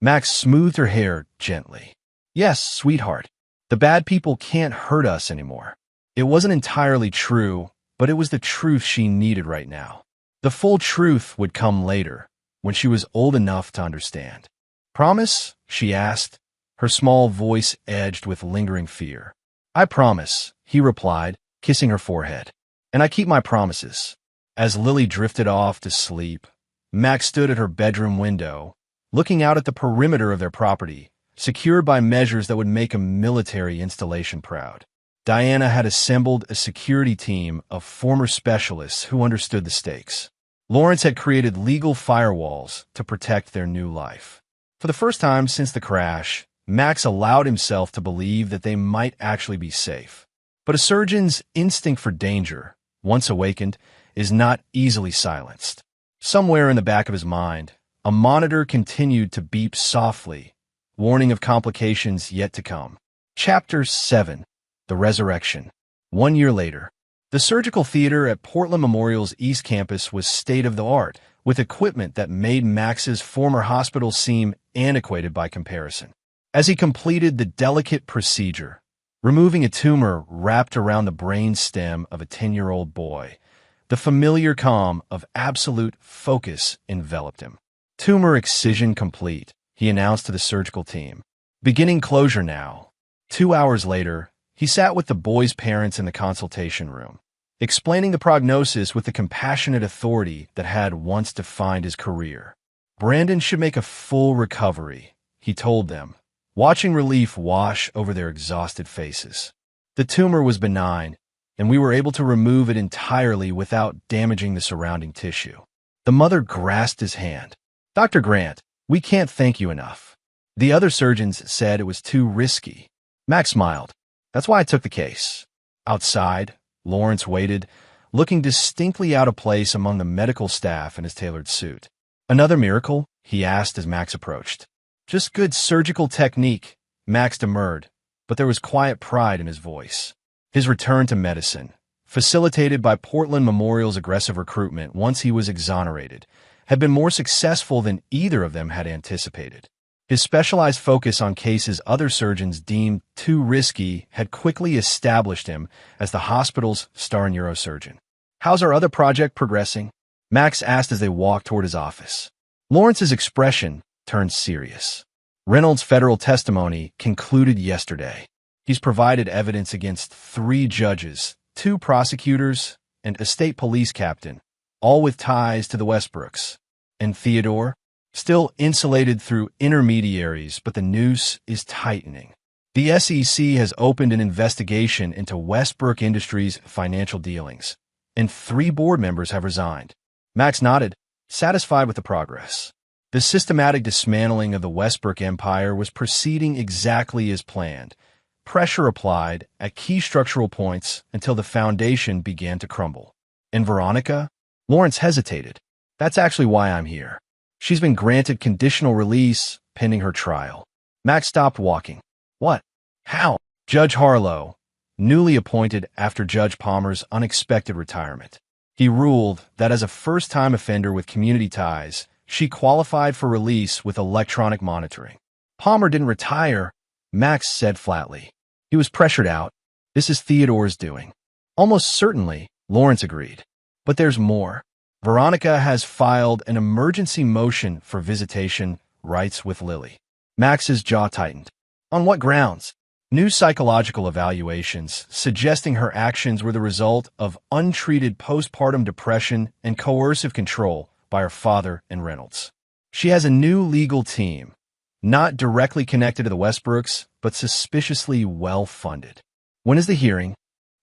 Max smoothed her hair gently. "Yes, sweetheart. The bad people can't hurt us anymore." It wasn't entirely true, but it was the truth she needed right now. The full truth would come later, when she was old enough to understand. "Promise?" she asked, her small voice edged with lingering fear. "I promise," he replied, kissing her forehead. "And I keep my promises." As Lily drifted off to sleep, Max stood at her bedroom window, looking out at the perimeter of their property, secured by measures that would make a military installation proud. Diana had assembled a security team of former specialists who understood the stakes. Lawrence had created legal firewalls to protect their new life. For the first time since the crash, Max allowed himself to believe that they might actually be safe. But a surgeon's instinct for danger, once awakened, is not easily silenced. Somewhere in the back of his mind, a monitor continued to beep softly, warning of complications yet to come. Chapter 7. The Resurrection. 1 year later, the surgical theater at Portland Memorial's East Campus was state-of-the-art, with equipment that made Max's former hospital seem antiquated by comparison. As he completed the delicate procedure, removing a tumor wrapped around the brain stem of a 10-year-old boy, the familiar calm of absolute focus enveloped him. "Tumor excision complete," he announced to the surgical team. "Beginning closure now." 2 hours later, he sat with the boy's parents in the consultation room, explaining the prognosis with the compassionate authority that had once defined his career. "Brandon should make a full recovery," he told them, watching relief wash over their exhausted faces. "The tumor was benign, and we were able to remove it entirely without damaging the surrounding tissue." The mother grasped his hand. "Dr. Grant, we can't thank you enough. The other surgeons said it was too risky." Max smiled. "That's why I took the case." Outside, Lawrence waited, looking distinctly out of place among the medical staff in his tailored suit. "Another miracle?" he asked as Max approached. "Just good surgical technique," Max demurred, but there was quiet pride in his voice. His return to medicine, facilitated by Portland Memorial's aggressive recruitment once he was exonerated, had been more successful than either of them had anticipated. His specialized focus on cases other surgeons deemed too risky had quickly established him as the hospital's star neurosurgeon. "How's our other project progressing?" Max asked as they walked toward his office. Lawrence's expression turned serious. "Reynolds' federal testimony concluded yesterday. He's provided evidence against 3 judges, 2 prosecutors, and a state police captain, all with ties to the Westbrooks. And Theodore? Still insulated through intermediaries, but the noose is tightening. The SEC has opened an investigation into Westbrook Industries' financial dealings, and 3 board members have resigned." Max nodded, satisfied with the progress. The systematic dismantling of the Westbrook empire was proceeding exactly as planned. Pressure applied at key structural points until the foundation began to crumble. "And Veronica?" Lawrence hesitated. "That's actually why I'm here. She's been granted conditional release pending her trial." Max stopped walking. "What? How?" Judge Harlow, newly appointed after Judge Palmer's unexpected retirement. He ruled that as a first-time offender with community ties, she qualified for release with electronic monitoring. "Palmer didn't retire," Max said flatly. "He was pressured out. This is Theodore's doing." "Almost certainly," Lawrence agreed. "But there's more. Veronica has filed an emergency motion for visitation rights with Lily." Max's jaw tightened. "On what grounds?" "New psychological evaluations suggesting her actions were the result of untreated postpartum depression and coercive control by her father and Reynolds. She has a new legal team, not directly connected to the Westbrooks, but suspiciously well-funded." "When is the hearing?"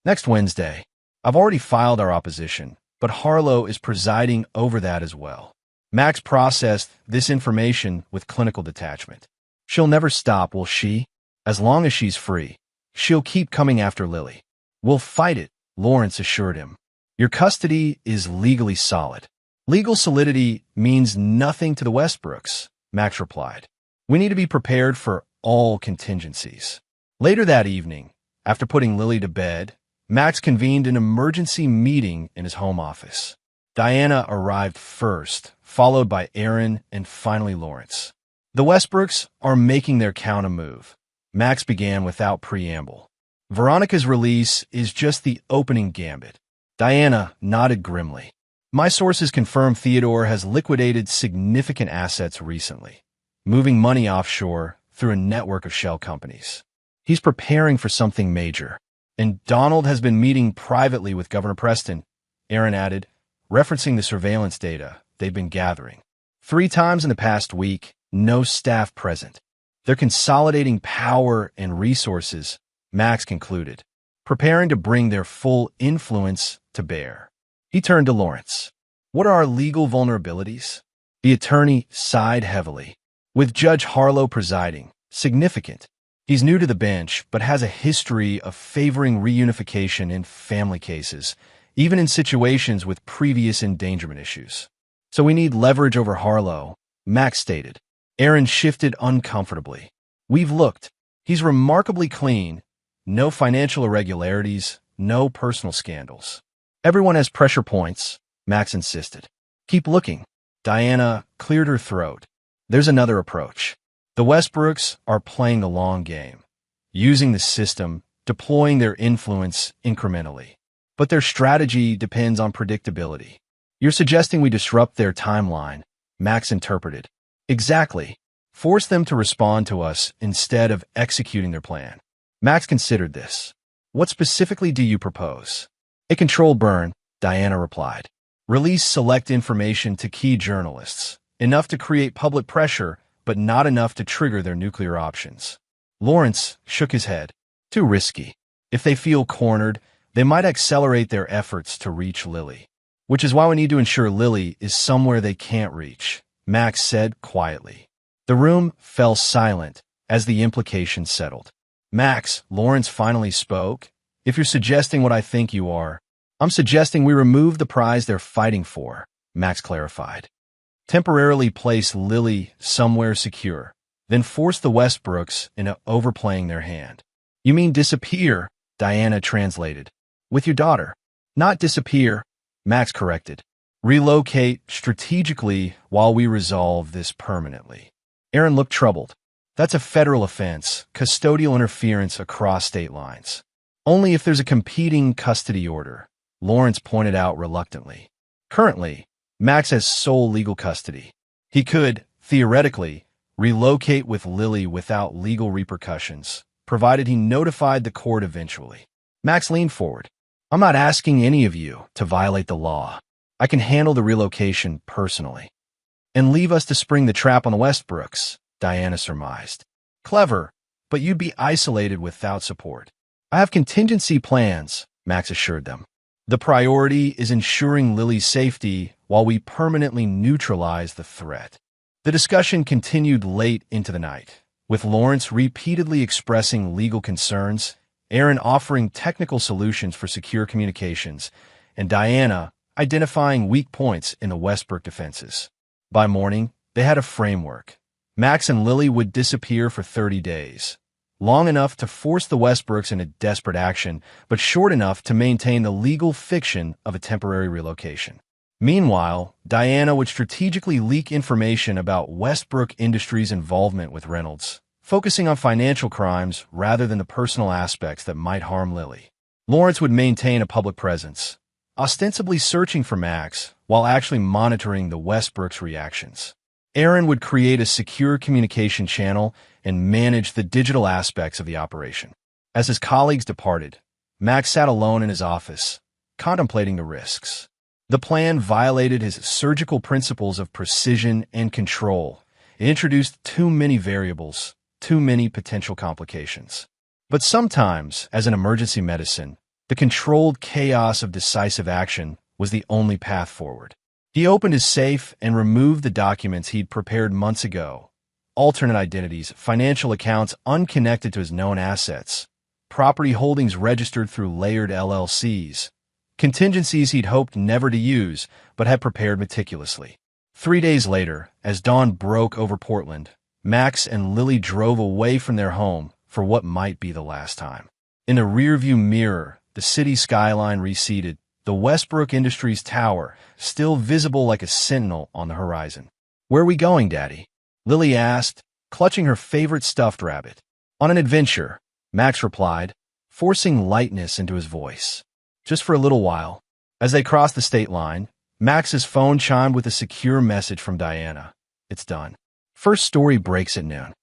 "Next Wednesday. I've already filed our opposition, but Harlow is presiding over that as well." Max processed this information with clinical detachment. "She'll never stop, will she? As long as she's free, she'll keep coming after Lily." "We'll fight it," Lawrence assured him. "Your custody is legally solid." "Legal solidity means nothing to the Westbrooks," Max replied. "We need to be prepared for all contingencies." Later that evening, after putting Lily to bed, Max convened an emergency meeting in his home office. Diana arrived first, followed by Aaron and finally Lawrence. "The Westbrooks are making their counter move," Max began without preamble. "Veronica's release is just the opening gambit." Diana nodded grimly. "My sources confirm Theodore has liquidated significant assets recently, moving money offshore through a network of shell companies. He's preparing for something major. And Donald has been meeting privately with Governor Preston," Aaron added, referencing the surveillance data they've been gathering. 3 times in the past week, no staff present. They're consolidating power and resources, Max concluded, preparing to bring their full influence to bear. He turned to Lawrence. What are our legal vulnerabilities? The attorney sighed heavily. With Judge Harlow presiding, significant. He's new to the bench, but has a history of favoring reunification in family cases, even in situations with previous endangerment issues. So we need leverage over Harlow, Max stated. Aaron shifted uncomfortably. We've looked. He's remarkably clean. No financial irregularities, no personal scandals. Everyone has pressure points, Max insisted. Keep looking. Diana cleared her throat. There's another approach. The Westbrooks are playing the long game, using the system, deploying their influence incrementally. But their strategy depends on predictability. You're suggesting we disrupt their timeline, Max interpreted. Exactly. Force them to respond to us instead of executing their plan. Max considered this. What specifically do you propose? A controlled burn, Diana replied. Release select information to key journalists, enough to create public pressure, but not enough to trigger their nuclear options. Lawrence shook his head. Too risky. If they feel cornered, they might accelerate their efforts to reach Lily. Which is why we need to ensure Lily is somewhere they can't reach, Max said quietly. The room fell silent as the implication settled. Max, Lawrence finally spoke. If you're suggesting what I think you are, I'm suggesting we remove the prize they're fighting for, Max clarified. Temporarily place Lily somewhere secure, then force the Westbrooks into overplaying their hand. You mean disappear, Diana translated. With your daughter. Not disappear, Max corrected. Relocate strategically while we resolve this permanently. Aaron looked troubled. That's a federal offense, custodial interference across state lines. Only if there's a competing custody order, Lawrence pointed out reluctantly. Currently, Max has sole legal custody. He could, theoretically, relocate with Lily without legal repercussions, provided he notified the court eventually. Max leaned forward. I'm not asking any of you to violate the law. I can handle the relocation personally. And leave us to spring the trap on the Westbrooks, Diana surmised. Clever, but you'd be isolated without support. I have contingency plans, Max assured them. The priority is ensuring Lily's safety while we permanently neutralize the threat. The discussion continued late into the night, with Lawrence repeatedly expressing legal concerns, Aaron offering technical solutions for secure communications, and Diana identifying weak points in the Westbrook defenses. By morning, they had a framework. Max and Lily would disappear for 30 days, long enough to force the Westbrooks into desperate action, but short enough to maintain the legal fiction of a temporary relocation. Meanwhile, Diana would strategically leak information about Westbrook Industries' involvement with Reynolds, focusing on financial crimes rather than the personal aspects that might harm Lily. Lawrence would maintain a public presence, ostensibly searching for Max while actually monitoring the Westbrooks' reactions. Aaron would create a secure communication channel and manage the digital aspects of the operation. As his colleagues departed, Max sat alone in his office, contemplating the risks. The plan violated his surgical principles of precision and control. It introduced too many variables, too many potential complications. But sometimes, as in emergency medicine, the controlled chaos of decisive action was the only path forward. He opened his safe and removed the documents he'd prepared months ago. Alternate identities, financial accounts unconnected to his known assets, property holdings registered through layered LLCs, contingencies he'd hoped never to use but had prepared meticulously. 3 days later, as dawn broke over Portland, Max and Lily drove away from their home for what might be the last time. In the rearview mirror, the city skyline receded, the Westbrook Industries tower still visible like a sentinel on the horizon. Where are we going, Daddy? Lily asked, clutching her favorite stuffed rabbit. On an adventure, Max replied, forcing lightness into his voice. Just for a little while. As they crossed the state line, Max's phone chimed with a secure message from Diana. It's done. First story breaks at noon.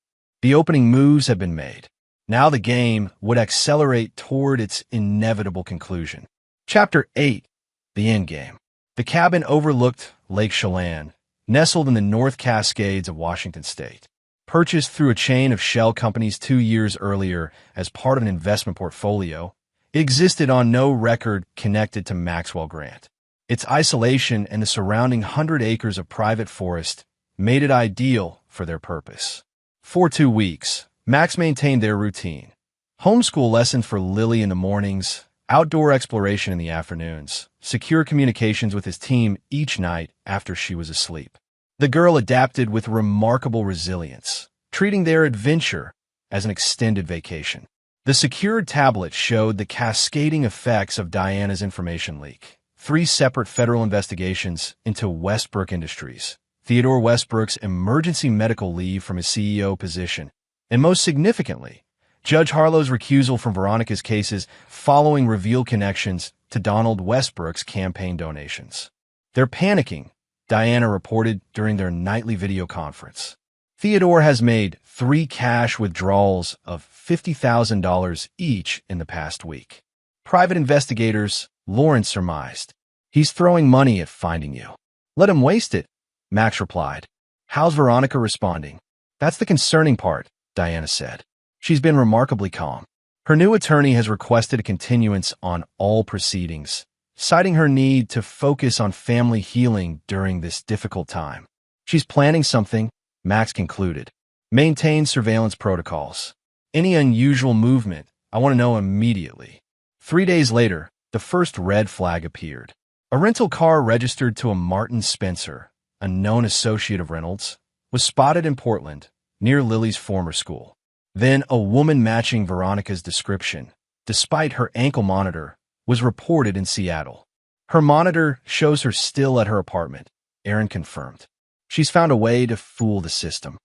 The opening moves have been made. Now the game would accelerate toward its inevitable conclusion. Chapter 8. The Endgame. The cabin overlooked Lake Chelan, nestled in the North Cascades of Washington state. Purchased through a chain of shell companies 2 years earlier as part of an investment portfolio, it existed on no record connected to Maxwell Grant. Its isolation and the surrounding 100 acres of private forest made it ideal for their purpose. For 2 weeks, Max maintained their routine. Homeschool lessons for Lily in the mornings, outdoor exploration in the afternoons, secure communications with his team each night after she was asleep. The girl adapted with remarkable resilience, treating their adventure as an extended vacation. The secured tablet showed the cascading effects of Diana's information leak. 3 separate federal investigations into Westbrook Industries, Theodore Westbrook's emergency medical leave from his CEO position, and most significantly, Judge Harlow's recusal from Veronica's cases following revealed connections to Donald Westbrook's campaign donations. They're panicking, Diana reported during their nightly video conference. Theodore has made 3 cash withdrawals of $50,000 each in the past week. Private investigators, Lawrence surmised. He's throwing money at finding you. Let him waste it, Max replied. How's Veronica responding? That's the concerning part, Diana said. She's been remarkably calm. Her new attorney has requested a continuance on all proceedings, citing her need to focus on family healing during this difficult time. She's planning something, Max concluded. Maintain surveillance protocols. Any unusual movement, I want to know immediately. 3 days later, the first red flag appeared. A rental car registered to a Martin Spencer, a known associate of Reynolds, was spotted in Portland, near Lily's former school. Then a woman matching Veronica's description, despite her ankle monitor, was reported in Seattle. Her monitor shows her still at her apartment, Aaron confirmed. She's found a way to fool the system.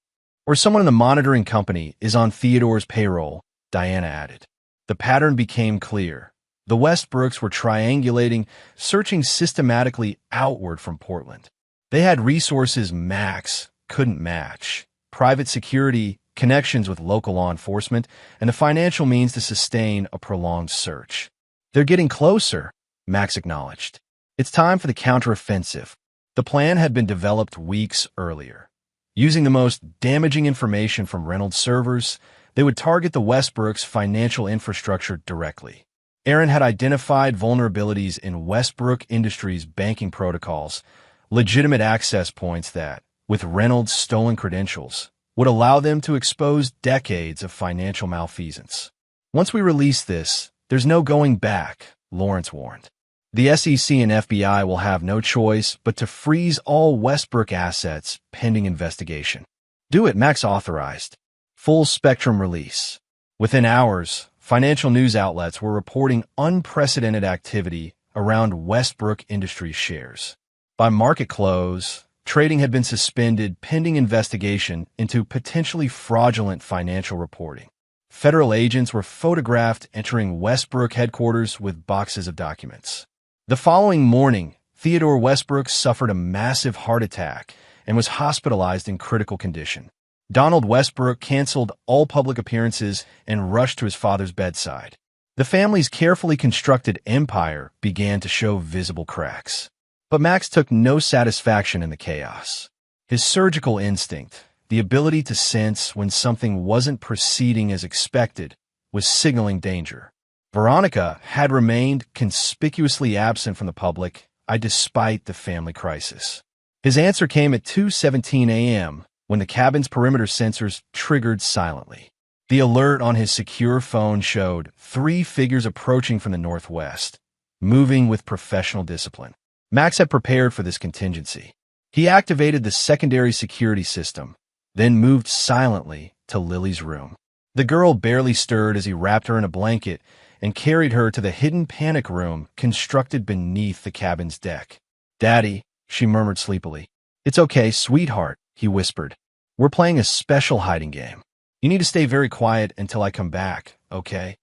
Or someone in the monitoring company is on Theodore's payroll, Diana added. The pattern became clear. The Westbrooks were triangulating, searching systematically outward from Portland. They had resources Max couldn't match, private security, connections with local law enforcement, and the financial means to sustain a prolonged search. They're getting closer, Max acknowledged. It's time for the counteroffensive. The plan had been developed weeks earlier. Using the most damaging information from Reynolds servers, they would target the Westbrooks' financial infrastructure directly. Aaron had identified vulnerabilities in Westbrook Industries' banking protocols, legitimate access points that, with Reynolds' stolen credentials, would allow them to expose decades of financial malfeasance. Once we release this, there's no going back, Lawrence warned. The SEC and FBI will have no choice but to freeze all Westbrook assets pending investigation. Do it, Max authorized. Full spectrum release. Within hours, financial news outlets were reporting unprecedented activity around Westbrook Industries shares. By market close, trading had been suspended pending investigation into potentially fraudulent financial reporting. Federal agents were photographed entering Westbrook headquarters with boxes of documents. The following morning, Theodore Westbrook suffered a massive heart attack and was hospitalized in critical condition. Donald Westbrook canceled all public appearances and rushed to his father's bedside. The family's carefully constructed empire began to show visible cracks. But Max took no satisfaction in the chaos. His surgical instinct, the ability to sense when something wasn't proceeding as expected, was signaling danger. Veronica had remained conspicuously absent from the public eye despite the family crisis. His answer came at 2:17 a.m. when the cabin's perimeter sensors triggered silently. The alert on his secure phone showed 3 figures approaching from the northwest, moving with professional discipline. Max had prepared for this contingency. He activated the secondary security system, then moved silently to Lily's room. The girl barely stirred as he wrapped her in a blanket and carried her to the hidden panic room constructed beneath the cabin's deck. "Daddy," she murmured sleepily. "It's okay, sweetheart," he whispered. "We're playing a special hiding game. You need to stay very quiet until I come back, okay?"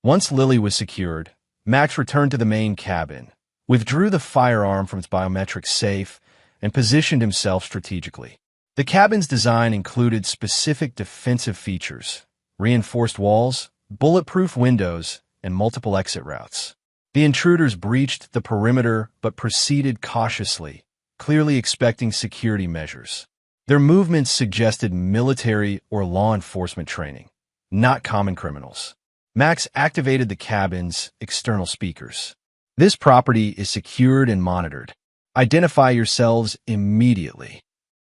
Once Lily was secured, Max returned to the main cabin, withdrew the firearm from its biometric safe, and positioned himself strategically. The cabin's design included specific defensive features, reinforced walls, bulletproof windows, and multiple exit routes. The intruders breached the perimeter but proceeded cautiously, clearly expecting security measures. Their movements suggested military or law enforcement training, not common criminals. Max activated the cabin's external speakers. This property is secured and monitored. Identify yourselves immediately.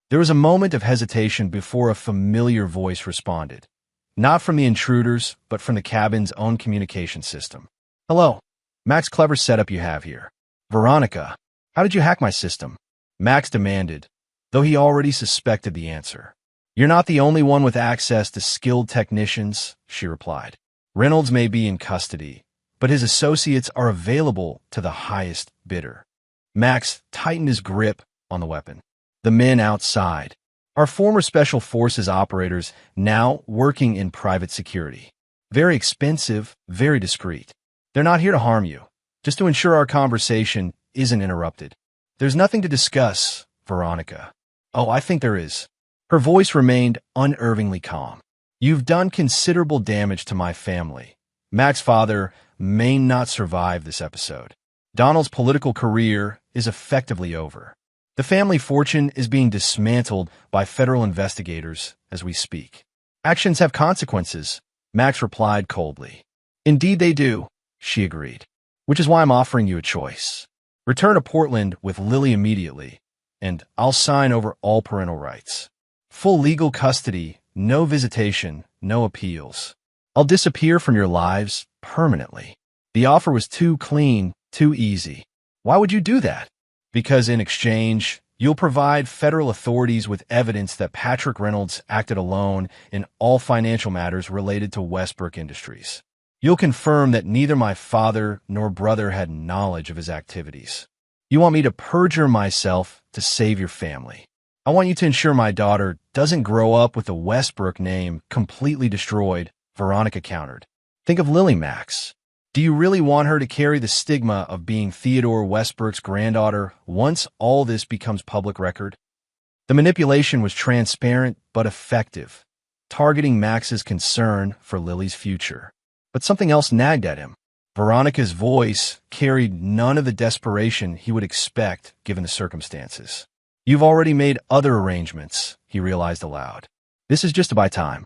There was a moment of hesitation before a familiar voice responded. Not from the intruders, but from the cabin's own communication system. Hello. Max, clever setup you have here. Veronica, how did you hack my system? Max demanded, though he already suspected the answer. You're not the only one with access to skilled technicians, she replied. Reynolds may be in custody, but his associates are available to the highest bidder. Max tightened his grip on the weapon. The men outside are former Special Forces operators now working in private security. Very expensive, very discreet. They're not here to harm you, just to ensure our conversation isn't interrupted. There's nothing to discuss, Veronica. Oh, I think there is. Her voice remained unervingly calm. You've done considerable damage to my family. Max's father may not survive this episode. Donald's political career is effectively over. The family fortune is being dismantled by federal investigators as we speak. Actions have consequences, Max replied coldly. Indeed they do, she agreed, which is why I'm offering you a choice. Return to Portland with Lily immediately, and I'll sign over all parental rights. Full legal custody, no visitation, no appeals. I'll disappear from your lives permanently. The offer was too clean, too easy. Why would you do that? Because in exchange, you'll provide federal authorities with evidence that Patrick Reynolds acted alone in all financial matters related to Westbrook Industries. You'll confirm that neither my father nor brother had knowledge of his activities. You want me to perjure myself to save your family. I want you to ensure my daughter doesn't grow up with the Westbrook name completely destroyed, Veronica countered. Think of Lily, Max. Do you really want her to carry the stigma of being Theodore Westbrook's granddaughter once all this becomes public record? The manipulation was transparent but effective, targeting Max's concern for Lily's future. But something else nagged at him. Veronica's voice carried none of the desperation he would expect given the circumstances. You've already made other arrangements, he realized aloud. This is just to buy time.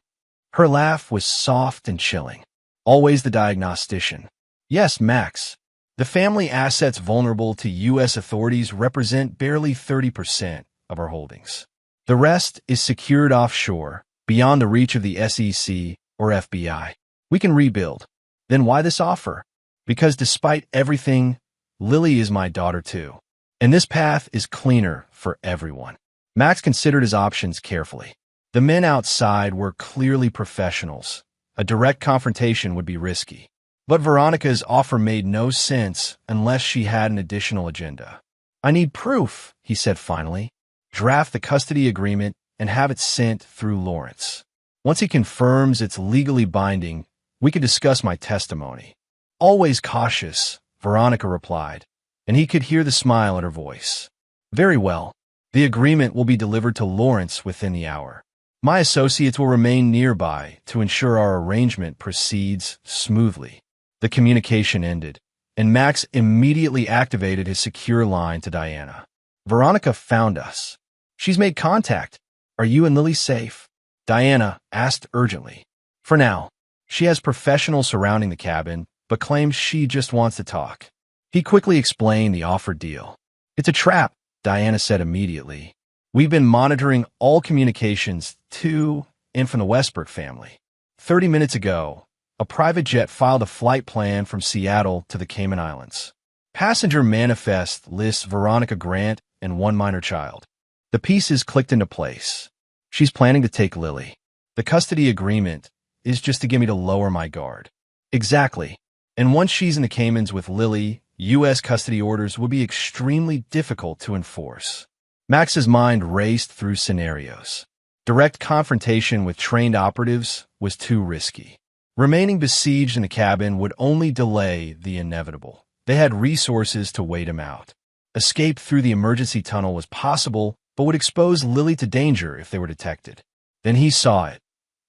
Her laugh was soft and chilling. Always the diagnostician. Yes, Max. The family assets vulnerable to U.S. authorities represent barely 30% of our holdings. The rest is secured offshore, beyond the reach of the SEC or FBI. We can rebuild. Then why this offer? Because despite everything, Lily is my daughter too. And this path is cleaner for everyone. Max considered his options carefully. The men outside were clearly professionals. A direct confrontation would be risky. But Veronica's offer made no sense unless she had an additional agenda. I need proof, he said finally. Draft the custody agreement and have it sent through Lawrence. Once he confirms it's legally binding, we can discuss my testimony. Always cautious, Veronica replied, and he could hear the smile in her voice. Very well. The agreement will be delivered to Lawrence within the hour. My associates will remain nearby to ensure our arrangement proceeds smoothly. The communication ended, and Max immediately activated his secure line to Diana. Veronica found us. She's made contact. Are you and Lily safe? Diana asked urgently. For now. She has professionals surrounding the cabin, but claims she just wants to talk. He quickly explained the offered deal. It's a trap, Diana said immediately. We've been monitoring all communications to and from the Westbrook family. 30 minutes ago, a private jet filed a flight plan from Seattle to the Cayman Islands. Passenger manifest lists Veronica Grant and one minor child. The pieces clicked into place. She's planning to take Lily. The custody agreement is just to get me to lower my guard. Exactly. And once she's in the Caymans with Lily, U.S. custody orders would be extremely difficult to enforce. Max's mind raced through scenarios. Direct confrontation with trained operatives was too risky. Remaining besieged in the cabin would only delay the inevitable. They had resources to wait him out. Escape through the emergency tunnel was possible, but would expose Lily to danger if they were detected. Then he saw it.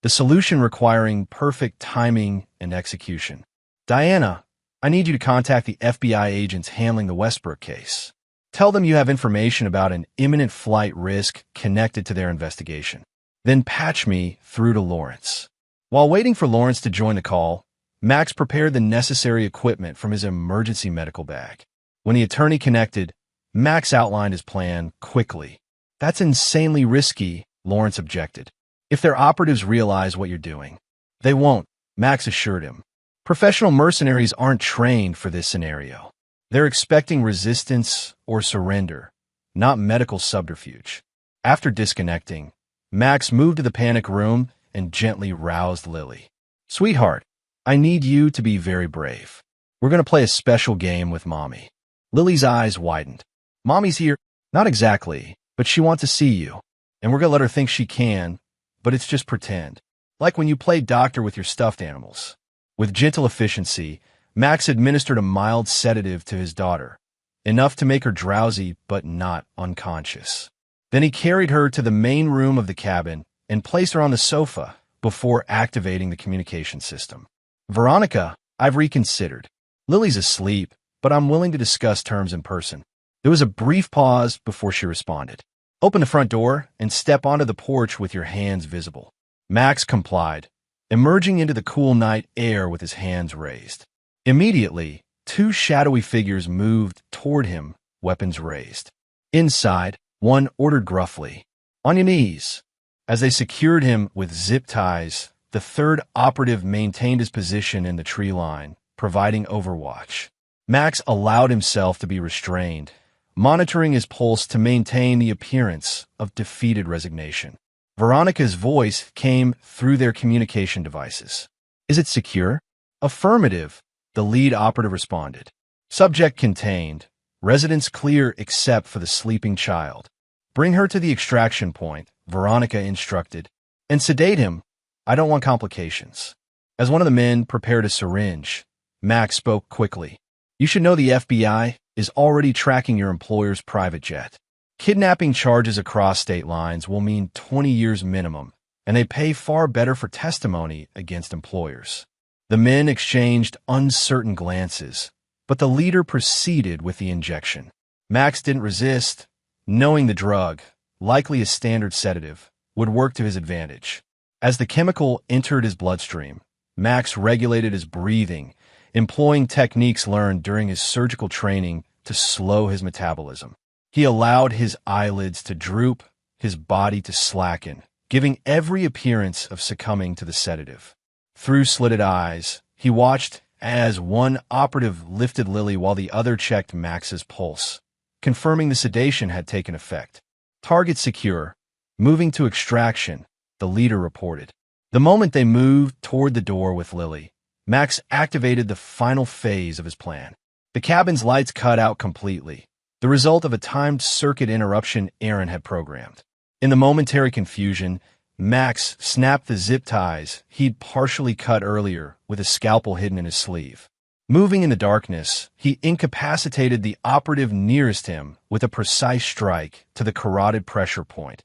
The solution requiring perfect timing and execution. Diana, I need you to contact the FBI agents handling the Westbrook case. Tell them you have information about an imminent flight risk connected to their investigation. Then patch me through to Lawrence." While waiting for Lawrence to join the call, Max prepared the necessary equipment from his emergency medical bag. When the attorney connected, Max outlined his plan quickly. "That's insanely risky," Lawrence objected. "If their operatives realize what you're doing." "They won't," Max assured him. "Professional mercenaries aren't trained for this scenario. They're expecting resistance or surrender, not medical subterfuge." After disconnecting, Max moved to the panic room and gently roused Lily. "Sweetheart, I need you to be very brave. We're going to play a special game with Mommy." Lily's eyes widened. "Mommy's here." "Not exactly, but she wants to see you. And we're going to let her think she can, but it's just pretend. Like when you play doctor with your stuffed animals." With gentle efficiency, Max administered a mild sedative to his daughter, enough to make her drowsy but not unconscious. Then he carried her to the main room of the cabin and placed her on the sofa before activating the communication system. "Veronica, I've reconsidered. Lily's asleep, but I'm willing to discuss terms in person." There was a brief pause before she responded. "Open the front door and step onto the porch with your hands visible." Max complied, emerging into the cool night air with his hands raised. Immediately, two shadowy figures moved toward him, weapons raised. Inside, one ordered gruffly, "On your knees." As they secured him with zip ties, the third operative maintained his position in the tree line, providing overwatch. Max allowed himself to be restrained, monitoring his pulse to maintain the appearance of defeated resignation. Veronica's voice came through their communication devices. "Is it secure?" "Affirmative," the lead operative responded. "Subject contained. Residence clear except for the sleeping child." "Bring her to the extraction point," Veronica instructed. "And sedate him. I don't want complications." As one of the men prepared a syringe, Max spoke quickly. "You should know the FBI is already tracking your employer's private jet. Kidnapping charges across state lines will mean 20 years minimum, and they pay far better for testimony against employers." The men exchanged uncertain glances, but the leader proceeded with the injection. Max didn't resist, knowing the drug, likely a standard sedative, would work to his advantage. As the chemical entered his bloodstream, Max regulated his breathing, employing techniques learned during his surgical training to slow his metabolism. He allowed his eyelids to droop, his body to slacken, giving every appearance of succumbing to the sedative. Through slitted eyes, he watched as one operative lifted Lily while the other checked Max's pulse, confirming the sedation had taken effect. "Target secure. Moving to extraction," the leader reported. The moment they moved toward the door with Lily, Max activated the final phase of his plan. The cabin's lights cut out completely, the result of a timed circuit interruption Aaron had programmed. In the momentary confusion, Max snapped the zip ties he'd partially cut earlier with a scalpel hidden in his sleeve. Moving in the darkness, he incapacitated the operative nearest him with a precise strike to the carotid pressure point,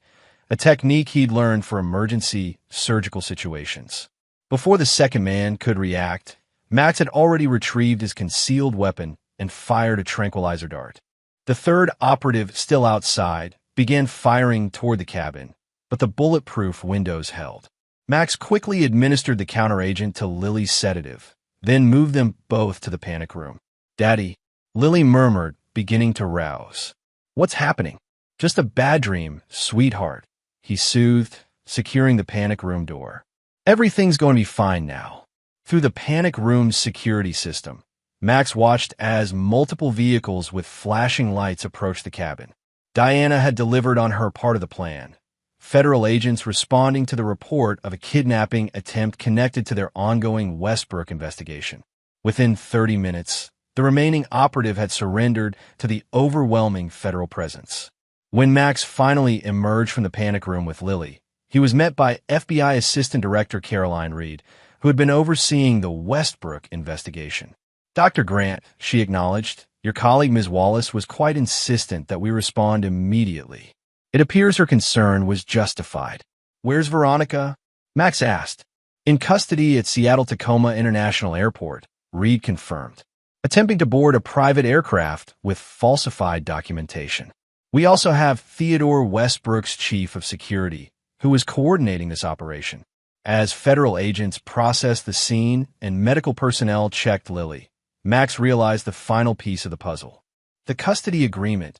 a technique he'd learned for emergency surgical situations. Before the second man could react, Max had already retrieved his concealed weapon and fired a tranquilizer dart. The third operative, still outside, began firing toward the cabin, but the bulletproof windows held. Max quickly administered the counteragent to Lily's sedative, then moved them both to the panic room. "Daddy," Lily murmured, beginning to rouse. "What's happening?" "Just a bad dream, sweetheart," he soothed, securing the panic room door. "Everything's going to be fine now." Through the panic room's security system, Max watched as multiple vehicles with flashing lights approached the cabin. Diana had delivered on her part of the plan. Federal agents responding to the report of a kidnapping attempt connected to their ongoing Westbrook investigation. Within 30 minutes, the remaining operative had surrendered to the overwhelming federal presence. When Max finally emerged from the panic room with Lily, he was met by FBI Assistant Director Caroline Reed, who had been overseeing the Westbrook investigation. "Dr. Grant," she acknowledged, "your colleague Ms. Wallace was quite insistent that we respond immediately. It appears her concern was justified." "Where's Veronica?" Max asked. "In custody at Seattle-Tacoma International Airport," Reed confirmed. attempting to board a private aircraft with falsified documentation. We also have Theodore Westbrook's chief of security, who was coordinating this operation. As federal agents processed the scene and medical personnel checked Lily, Max realized the final piece of the puzzle. The custody agreement.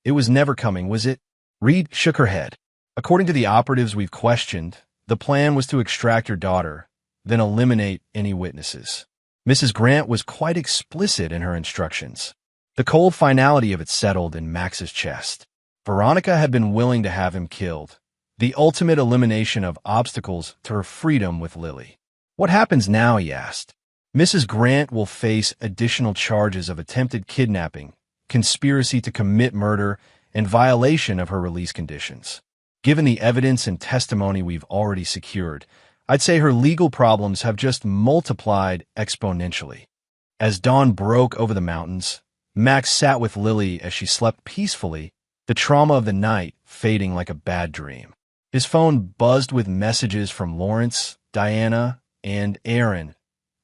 It was never coming, was it? Reed shook her head. According to the operatives we've questioned, the plan was to extract your daughter, then eliminate any witnesses. Mrs. Grant was quite explicit in her instructions. The cold finality of it settled in Max's chest. Veronica had been willing to have him killed, the ultimate elimination of obstacles to her freedom with Lily. What happens now, he asked. Mrs. Grant will face additional charges of attempted kidnapping, conspiracy to commit murder, and violation of her release conditions. Given the evidence and testimony we've already secured, I'd say her legal problems have just multiplied exponentially. As dawn broke over the mountains, Max sat with Lily as she slept peacefully, the trauma of the night fading like a bad dream. His phone buzzed with messages from Lawrence, Diana, and Aaron,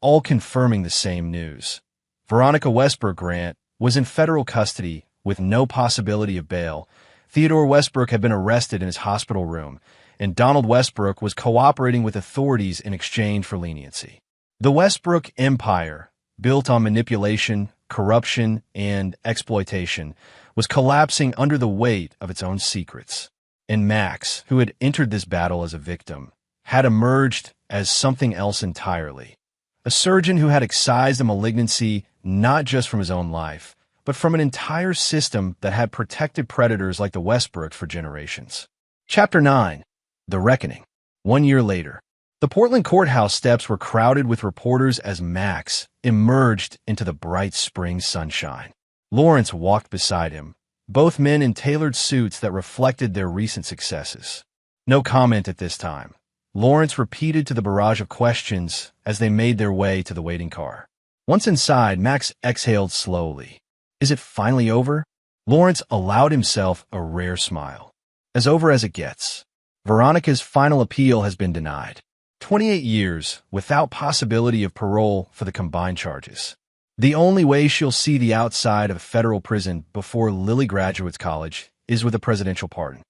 all confirming the same news. Veronica Westbrook Grant was in federal custody with no possibility of bail. Theodore Westbrook had been arrested in his hospital room, and Donald Westbrook was cooperating with authorities in exchange for leniency. The Westbrook empire, built on manipulation, corruption, and exploitation, was collapsing under the weight of its own secrets. And Max, who had entered this battle as a victim, had emerged as something else entirely. A surgeon who had excised a malignancy not just from his own life, but from an entire system that had protected predators like the Westbrooks for generations. Chapter 9. The Reckoning. 1 year later, the Portland courthouse steps were crowded with reporters as Max emerged into the bright spring sunshine. Lawrence walked beside him, both men in tailored suits that reflected their recent successes. No comment at this time. Lawrence repeated to the barrage of questions as they made their way to the waiting car. Once inside, Max exhaled slowly. Is it finally over? Lawrence allowed himself a rare smile. As over as it gets. Veronica's final appeal has been denied. 28 years without possibility of parole for the combined charges. The only way she'll see the outside of a federal prison before Lily graduates college is with a presidential pardon.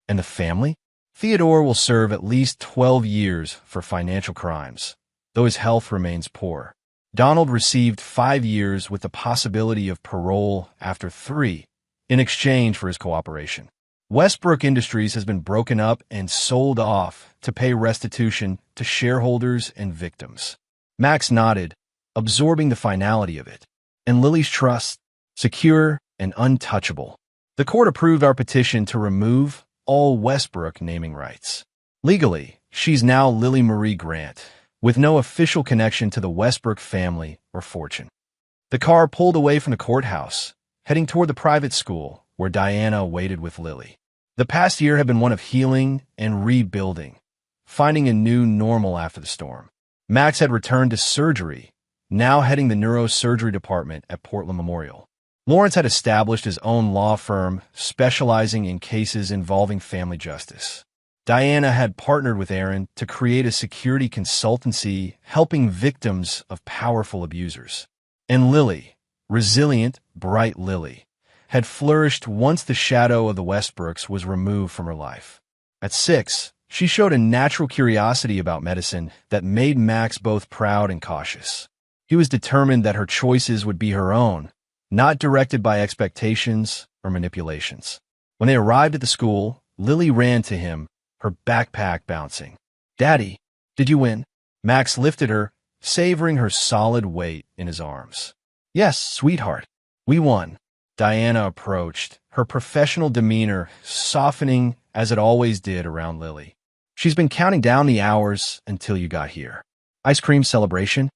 And the family? Theodore will serve at least 12 years for financial crimes, though his health remains poor. Donald received 5 years with the possibility of parole after 3 in exchange for his cooperation. Westbrook Industries has been broken up and sold off to pay restitution to shareholders and victims. Max nodded, absorbing the finality of it. And Lily's trust, secure and untouchable. The court approved our petition to remove all Westbrook naming rights. Legally, she's now Lily Marie Grant, with no official connection to the Westbrook family or fortune. The car pulled away from the courthouse, heading toward the private school where Diana waited with Lily. The past year had been one of healing and rebuilding, finding a new normal after the storm. Max had returned to surgery, now heading the neurosurgery department at Portland Memorial. Lawrence had established his own law firm specializing in cases involving family justice. Diana had partnered with Aaron to create a security consultancy helping victims of powerful abusers. And Lily, resilient, bright Lily, had flourished once the shadow of the Westbrooks was removed from her life. At 6, she showed a natural curiosity about medicine that made Max both proud and cautious. He was determined that her choices would be her own, not directed by expectations or manipulations. When they arrived at the school, Lily ran to him, her backpack bouncing. "Daddy, did you win?" Max lifted her, savoring her solid weight in his arms. "Yes, sweetheart, we won." Diana approached, her professional demeanor softening as it always did around Lily. "She's been counting down the hours until you got here." "Ice cream celebration?"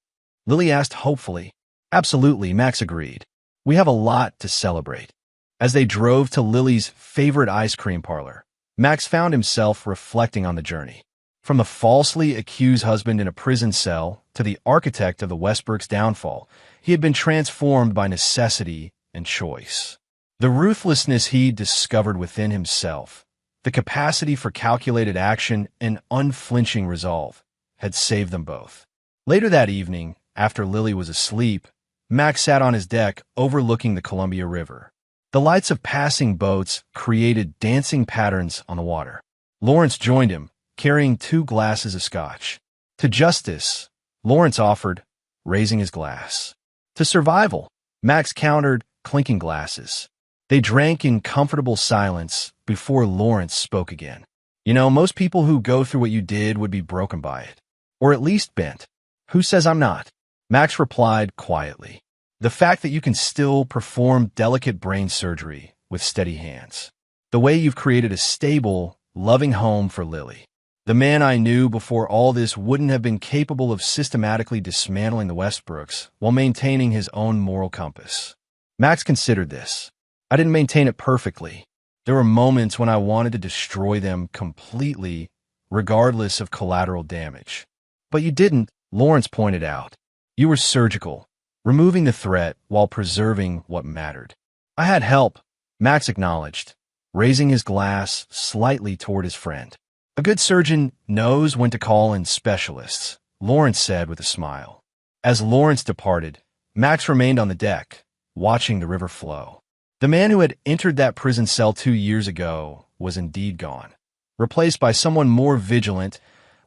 Lily asked hopefully. "Absolutely," Max agreed. "We have a lot to celebrate." As they drove to Lily's favorite ice cream parlor, Max found himself reflecting on the journey. From the falsely accused husband in a prison cell to the architect of the Westbrooks' downfall, he had been transformed by necessity and choice. The ruthlessness he discovered within himself, the capacity for calculated action and unflinching resolve, had saved them both. Later that evening, after Lily was asleep, Max sat on his deck overlooking the Columbia River. The lights of passing boats created dancing patterns on the water. Lawrence joined him, carrying 2 glasses of scotch. To justice, Lawrence offered, raising his glass. To survival, Max countered, clinking glasses. They drank in comfortable silence before Lawrence spoke again. You know, most people who go through what you did would be broken by it. Or at least bent. Who says I'm not? Max replied quietly. The fact that you can still perform delicate brain surgery with steady hands. The way you've created a stable, loving home for Lily. The man I knew before all this wouldn't have been capable of systematically dismantling the Westbrooks while maintaining his own moral compass. Max considered this. I didn't maintain it perfectly. There were moments when I wanted to destroy them completely, regardless of collateral damage. But you didn't, Lawrence pointed out. You were surgical, removing the threat while preserving what mattered. I had help, Max acknowledged, raising his glass slightly toward his friend. A good surgeon knows when to call in specialists, Lawrence said with a smile. As Lawrence departed, Max remained on the deck, watching the river flow. The man who had entered that prison cell 2 years ago was indeed gone, replaced by someone more vigilant,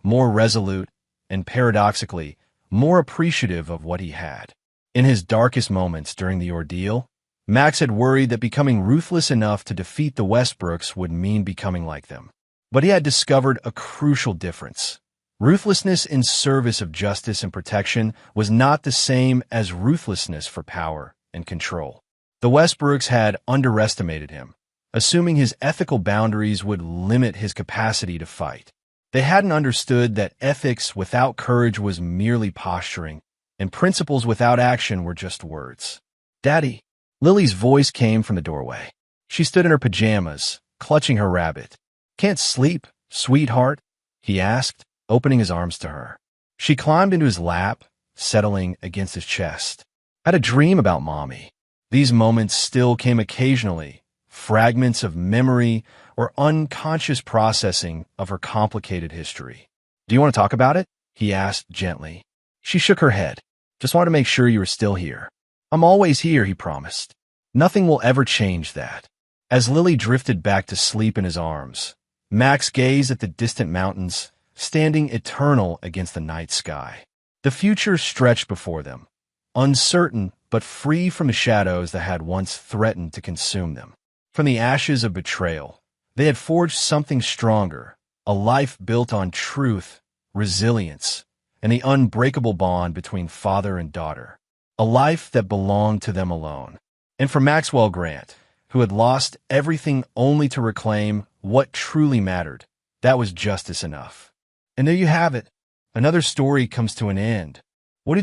more resolute, and paradoxically, more appreciative of what he had. In his darkest moments during the ordeal, Max had worried that becoming ruthless enough to defeat the Westbrooks would mean becoming like them. But he had discovered a crucial difference. Ruthlessness in service of justice and protection was not the same as ruthlessness for power and control. The Westbrooks had underestimated him, assuming his ethical boundaries would limit his capacity to fight. They hadn't understood that ethics without courage was merely posturing, and principles without action were just words. "Daddy." Lily's voice came from the doorway. She stood in her pajamas, clutching her rabbit. "Can't sleep, sweetheart?" he asked, opening his arms to her. She climbed into his lap, settling against his chest. "I had a dream about Mommy." These moments still came occasionally, fragments of memory or unconscious processing of her complicated history. "Do you want to talk about it?" he asked gently. She shook her head. "Just wanted to make sure you were still here." "I'm always here," he promised. "Nothing will ever change that." As Lily drifted back to sleep in his arms, Max gazed at the distant mountains, standing eternal against the night sky. The future stretched before them, uncertain but free from the shadows that had once threatened to consume them. From the ashes of betrayal, they had forged something stronger, a life built on truth, resilience, and the unbreakable bond between father and daughter. A life that belonged to them alone. And for Maxwell Grant, who had lost everything only to reclaim what truly mattered, that was justice enough. And there you have it. Another story comes to an end,